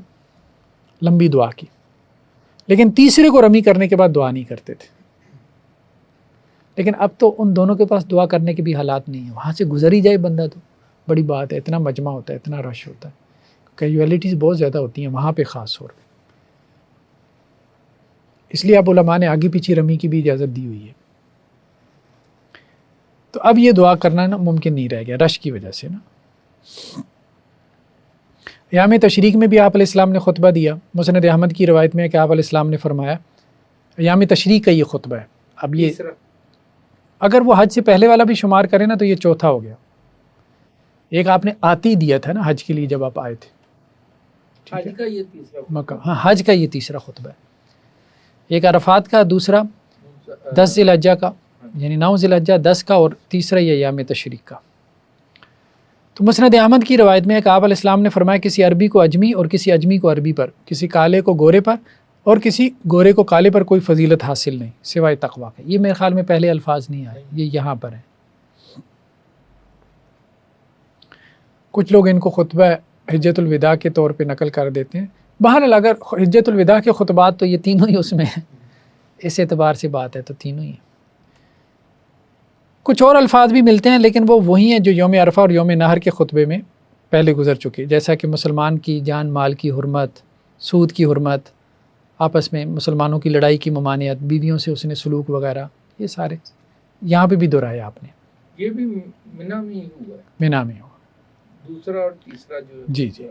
لمبی دعا کی، لیکن تیسرے کو رمی کرنے کے بعد دعا نہیں کرتے تھے۔ لیکن اب تو ان دونوں کے پاس دعا کرنے کے بھی حالات نہیں ہیں، وہاں سے گزر ہی جائے بندہ تو بڑی بات ہے، اتنا مجمع ہوتا ہے، اتنا رش ہوتا ہے، کیجویلٹیز بہت زیادہ ہوتی ہیں وہاں پہ خاص طور پہ، اس لیے اب علماء نے آگے پیچھے رمی کی بھی اجازت دی ہوئی ہے۔ تو اب یہ دعا کرنا نا ممکن نہیں رہ گیا رش کی وجہ سے نا۔ ایام تشریق میں بھی آپ علیہ السلام نے خطبہ دیا. مسند احمد کی روایت میں ہے کہ آپ علیہ السلام نے فرمایا ایام تشریق کا یہ خطبہ ہے. اب یہ تیسرا اگر وہ حج سے پہلے والا بھی شمار کریں نا تو یہ چوتھا ہو گیا. ایک آپ نے آتی دیا تھا نا حج کے لیے جب آپ آئے تھے حج کا یہ تیسرا مکہ. ہاں حج کا یہ تیسرا خطبہ ہے. ایک عرفات کا، دوسرا 10 ذی الحجہ کا یعنی 9 ذی الحجہ، 10 کا، اور تیسرا یہ ایام تشریق کا. تو مسند احمد کی روایت میں ہے کہ آپ علیہ السلام نے فرمایا کسی عربی کو اجمی اور کسی اجمی کو عربی پر، کسی کالے کو گورے پر اور کسی گورے کو کالے پر کوئی فضیلت حاصل نہیں سوائے تقویٰ کے. یہ میرے خیال میں پہلے الفاظ نہیں آئے، یہ یہاں پر ہیں. کچھ لوگ ان کو خطبہ حجۃ الوداع کے طور پہ نقل کر دیتے ہیں. بہرحال اگر حجۃ الوداع کے خطبات تو یہ تینوں ہی اس میں ہیں، اس اعتبار سے بات ہے تو تینوں ہی ہیں. کچھ اور الفاظ بھی ملتے ہیں لیکن وہ وہی ہیں جو یوم عرفہ اور یوم نحر کے خطبے میں پہلے گزر چکے، جیسا کہ مسلمان کی جان مال کی حرمت، سود کی حرمت، آپس میں مسلمانوں کی لڑائی کی ممانعت، بیویوں سے اس نے سلوک وغیرہ، یہ سارے یہاں پہ بھی دہرایا آپ نے. یہ بھی منا میں ہی ہوا ہے، مینا میں ہو. دوسرا اور تیسرا جو جی جی.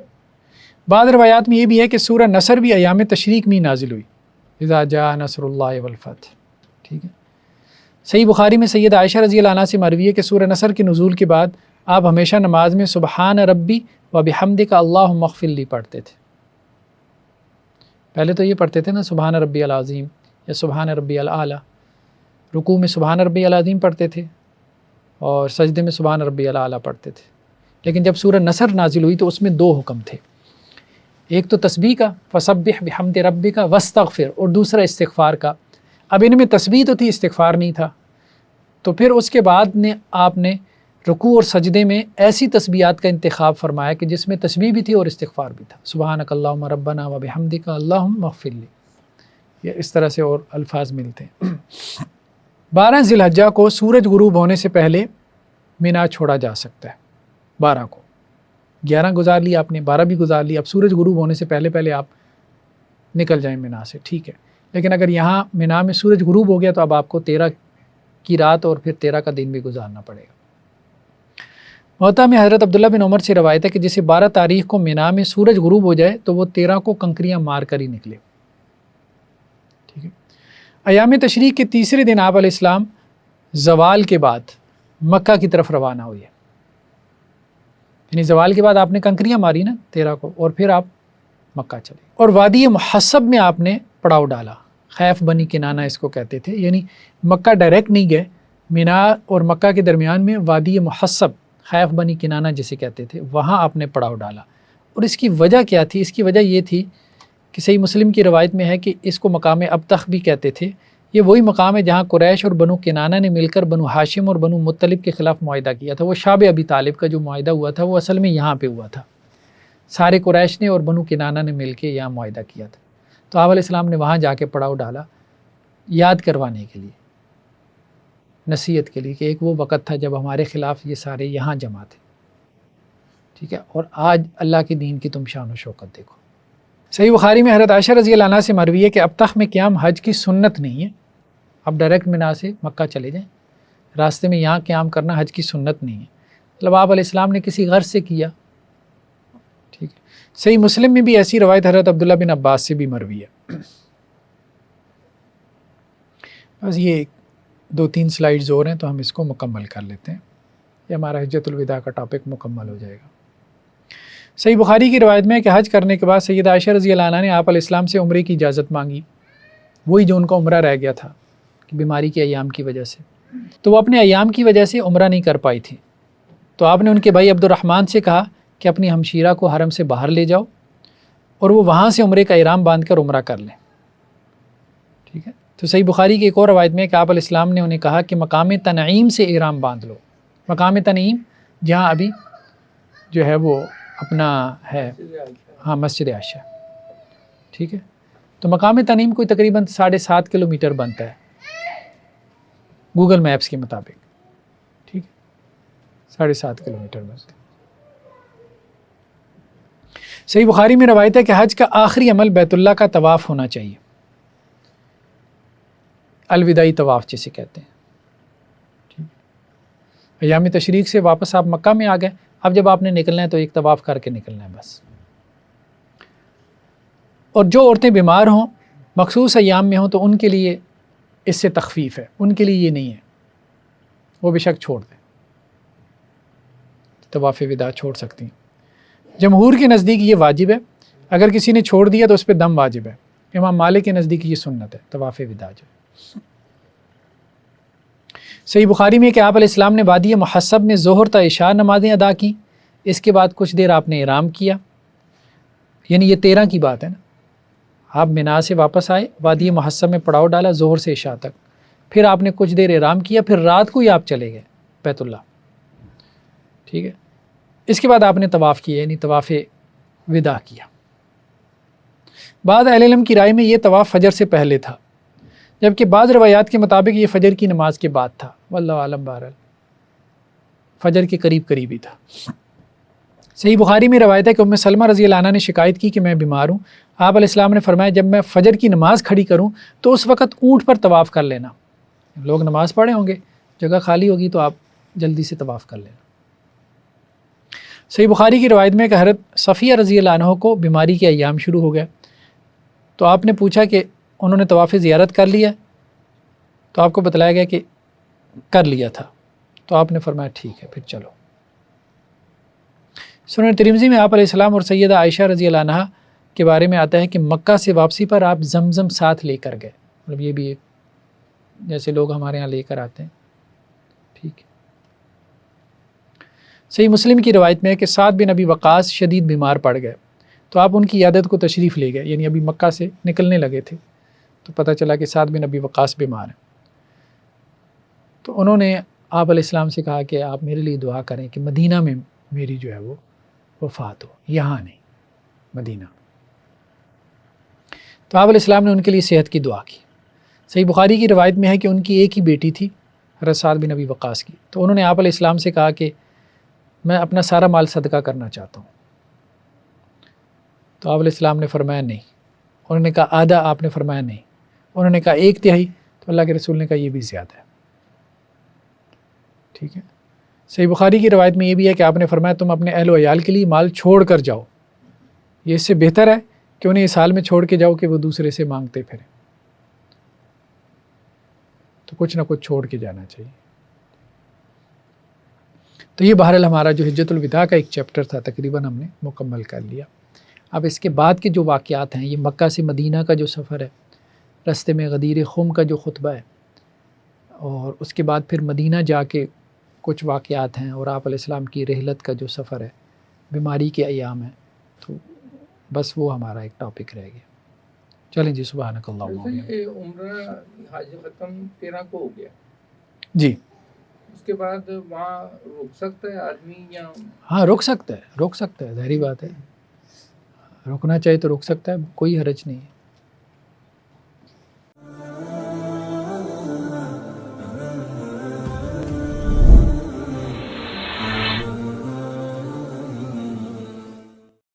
بعض روایات میں یہ بھی ہے کہ سورہ نصر بھی ایام تشریق میں نازل ہوئی، اذا جاء نصر اللہ والفتح. ٹھیک ہے. صحیح بخاری میں سید عائشہ رضی اللہ عنہ سے مروی ہے کہ سورہ نصر کے نزول کے بعد آپ ہمیشہ نماز میں سبحان ربی و بحمدک اللہم اغفر لی پڑھتے تھے. پہلے تو یہ پڑھتے تھے نا سبحان ربی العظیم یا سبحان ربی الاعلی. رکوع میں سبحان ربی العظیم پڑھتے تھے اور سجدے میں سبحان ربی الاعلی پڑھتے تھے. لیکن جب سورہ نصر نازل ہوئی تو اس میں 2 حکم تھے. ایک تو تسبیح کا فسبح بحمد ربک واستغفر، اور دوسرا استغفار کا. اب ان میں تسبیح تو تھی، استغفار نہیں تھا. تو پھر اس کے بعد آپ نے رکوع اور سجدے میں ایسی تسبیحات کا انتخاب فرمایا کہ جس میں تسبیح بھی تھی اور استغفار بھی تھا. سبحانک اللہم ربنا و بحمدک اللہم اغفر لی. یہ اس طرح سے اور الفاظ ملتے ہیں. 12 ذی الحجہ کو سورج غروب ہونے سے پہلے مینا چھوڑا جا سکتا ہے. 12 کو 11 گزار لی آپ نے، 12 بھی گزار لی. اب سورج غروب ہونے سے پہلے آپ نکل جائیں مینا سے، ٹھیک ہے. لیکن اگر یہاں مینا میں سورج غروب ہو گیا تو اب آپ کو 13 کی رات اور پھر 13 کا دن بھی گزارنا پڑے گا. موطا میں حضرت عبداللہ بن عمر سے روایت ہے کہ جسے 12 تاریخ کو مینا میں سورج غروب ہو جائے تو وہ 13 کو کنکریاں مار کر ہی نکلے. ٹھیک ہے. ایام تشریق کے تیسرے دن آپ علیہ السلام زوال کے بعد مکہ کی طرف روانہ ہوئے. یعنی زوال کے بعد آپ نے کنکریاں ماری نا 13 کو، اور پھر آپ مکہ چلے. اور وادی محسب میں آپ نے پڑاؤ ڈالا. خیف بنی کنانہ اس کو کہتے تھے. یعنی مکہ ڈائریکٹ نہیں گئے، مینا اور مکہ کے درمیان میں وادی محسب، خیف بنی کنانہ جسے کہتے تھے، وہاں آپ نے پڑاؤ ڈالا. اور اس کی وجہ کیا تھی؟ اس کی وجہ یہ تھی کہ صحیح مسلم کی روایت میں ہے کہ اس کو مقام ابتخ بھی کہتے تھے. یہ وہی مقام ہے جہاں قریش اور بنو کنانہ نے مل کر بنو ہاشم اور بنو مطلب کے خلاف معاہدہ کیا تھا. وہ شعب ابی طالب کا جو معاہدہ ہوا تھا وہ اصل میں یہاں پہ ہوا تھا. سارے قریش نے اور بنو کنانہ نے مل کے یہاں معاہدہ کیا تھا. تو آپ علیہ السلام نے وہاں جا کے پڑاؤ ڈالا یاد کروانے کے لیے، نصیحت کے لیے کہ ایک وہ وقت تھا جب ہمارے خلاف یہ سارے یہاں جمع تھے. ٹھیک ہے. اور آج اللہ کے دین کی تم شان و شوکت دیکھو. صحیح بخاری میں حضرت عائشہ رضی اللہ عنہ سے مروی ہے کہ اب تک میں قیام حج کی سنت نہیں ہے. اب ڈائریکٹ مینا سے مکہ چلے جائیں، راستے میں یہاں قیام کرنا حج کی سنت نہیں ہے. مطلب آپ علیہ السلام نے کسی غرض سے کیا. ٹھیک ہے. صحیح مسلم میں بھی ایسی روایت حضرت عبداللہ بن عباس سے بھی مروی ہے. بس یہ 2-3 سلائیڈز اور ہیں تو ہم اس کو مکمل کر لیتے ہیں. یہ ہمارا حجۃ الوداع کا ٹاپک مکمل ہو جائے گا. صحیح بخاری کی روایت میں ہے کہ حج کرنے کے بعد سید عائشہ رضی اللہ عنہ نے آپ علیہ السلام سے عمرے کی اجازت مانگی، وہی جو ان کا عمرہ رہ گیا تھا کہ بیماری کے ایام کی وجہ سے. تو وہ اپنے ایام کی وجہ سے عمرہ نہیں کر پائی تھی. تو آپ نے ان کے بھائی عبد الرحمن سے کہا کہ اپنی ہمشیرہ کو حرم سے باہر لے جاؤ اور وہ وہاں سے عمرے کا احرام باندھ کر عمرہ کر لیں. ٹھیک ہے. تو صحیح بخاری کی ایک اور روایت میں ہے کہ آپ علیہ السلام نے انہیں کہا کہ مقام تنعیم سے احرام باندھ لو. مقام تنعیم جہاں ابھی جو ہے وہ اپنا ہے، ہاں مسجد عائشہ. ٹھیک ہے. تو مقام تنعیم کوئی تقریباً 7.5 کلومیٹر بنتا ہے گوگل میپس کے مطابق. ٹھیک ہے. 7.5 کلومیٹر بنتا ہے. صحیح بخاری میں روایت ہے کہ حج کا آخری عمل بیت اللہ کا طواف ہونا چاہیے، الوداعی طواف جسے کہتے ہیں. ایام تشریق سے واپس آپ مکہ میں آ گئے. اب جب آپ نے نکلنا ہے تو ایک طواف کر کے نکلنا ہے بس. اور جو عورتیں بیمار ہوں مخصوص ایام میں ہوں تو ان کے لیے اس سے تخفیف ہے، ان کے لیے یہ نہیں ہے، وہ بے شک چھوڑ دیں، طواف وداع چھوڑ سکتی ہیں۔ جمہور کے نزدیک یہ واجب ہے، اگر کسی نے چھوڑ دیا تو اس پہ دم واجب ہے۔ امام مالک کے نزدیک یہ سنت ہے طواف وداع جو۔ صحیح بخاری میں کہ آپ علیہ السلام نے وادی محصب میں ظہر تا عشاء نمازیں ادا کی، اس کے بعد کچھ دیر آپ نے احرام کیا، یعنی یہ 13 کی بات ہے نا، آپ منا سے واپس آئے، وادی محصب میں پڑاؤ ڈالا ظہر سے عشاء تک، پھر آپ نے کچھ دیر احرام کیا، پھر رات کو ہی آپ چلے گئے بیت اللہ، ٹھیک ہے۔ اس کے بعد آپ نے طواف کیا، یعنی طواف وداع کیا۔ بعض اہل علم کی رائے میں یہ طواف فجر سے پہلے تھا، جبکہ بعض روایات کے مطابق یہ فجر کی نماز کے بعد تھا، واللہ عالم، بہرحال فجر کے قریب ہی تھا۔ صحیح بخاری میں روایت ہے کہ ام سلمہ رضی اللہ عنہ نے شکایت کی کہ میں بیمار ہوں، آپ علیہ السلام نے فرمایا جب میں فجر کی نماز کھڑی کروں تو اس وقت اونٹ پر طواف کر لینا، لوگ نماز پڑھے ہوں گے، جگہ خالی ہوگی تو آپ جلدی سے طواف کر لینا۔ صحیح بخاری کی روایت میں کہ حضرت صفیہ رضی اللہ عنہ کو بیماری کے ایام شروع ہو گئے، تو آپ نے پوچھا کہ انہوں نے طواف زیارت کر لیا، تو آپ کو بتلایا گیا کہ کر لیا تھا، تو آپ نے فرمایا ٹھیک ہے پھر چلو۔ سنن ترمذی میں آپ علیہ السلام اور سیدہ عائشہ رضی اللہ عنہا کے بارے میں آتا ہے کہ مکہ سے واپسی پر آپ زمزم ساتھ لے کر گئے، مطلب یہ بھی ایک جیسے لوگ ہمارے ہاں لے کر آتے ہیں، ٹھیک ہے۔ صحیح مسلم کی روایت میں ہے کہ سعد بن ابی وقاص شدید بیمار پڑ گئے، تو آپ ان کی عیادت کو تشریف لے گئے، یعنی ابھی مکہ سے نکلنے لگے تھے تو پتہ چلا کہ سعد بن ابی وقاص بیمار ہیں، تو انہوں نے آپ علیہ السلام سے کہا کہ آپ میرے لیے دعا کریں کہ مدینہ میں میری جو ہے وہ وفات ہو، یہاں نہیں، مدینہ۔ تو آپ علیہ السلام نے ان کے لیے صحت کی دعا کی۔ صحیح بخاری کی روایت میں ہے کہ ان کی ایک ہی بیٹی تھی حضرت سعد بن ابی وقاص کی، تو انہوں نے آپ علیہ السلام سے کہا کہ میں اپنا سارا مال صدقہ کرنا چاہتا ہوں، تو آپ علیہ السلام نے فرمایا نہیں، انہوں نے کہا آدھا، آپ نے فرمایا نہیں، انہوں نے کہا 1/3، تو اللہ کے رسول نے کہا یہ بھی زیادہ ہے، ٹھیک ہے۔ صحیح بخاری کی روایت میں یہ بھی ہے کہ آپ نے فرمایا تم اپنے اہل و عیال کے لیے مال چھوڑ کر جاؤ، یہ اس سے بہتر ہے کہ انہیں اس حال میں چھوڑ کے جاؤ کہ وہ دوسرے سے مانگتے پھریں، تو کچھ نہ کچھ چھوڑ کے جانا چاہیے۔ تو یہ بہرحال ہمارا جو حجۃ الوداع کا ایک چیپٹر تھا تقریباً ہم نے مکمل کر لیا۔ اب اس کے بعد کے جو واقعات ہیں، یہ مکہ سے مدینہ کا جو سفر ہے، رستے میں غدیر خم کا جو خطبہ ہے، اور اس کے بعد پھر مدینہ جا کے کچھ واقعات ہیں، اور آپ علیہ السلام کی رحلت کا جو سفر ہے، بیماری کے ایام ہیں، تو بس وہ ہمارا ایک ٹاپک رہ گیا۔ چلیں جی، سبحانک اللہم و بحمدک۔ یہ عمرہ حج ختم 13 کو ہو گیا، جی اس کے بعد وہاں رک سکتا ہے آدمی یا؟ ہاں رک سکتا ہے، ظاہری بات ہے، رکنا چاہے تو رک سکتا ہے، کوئی حرج نہیں ہے۔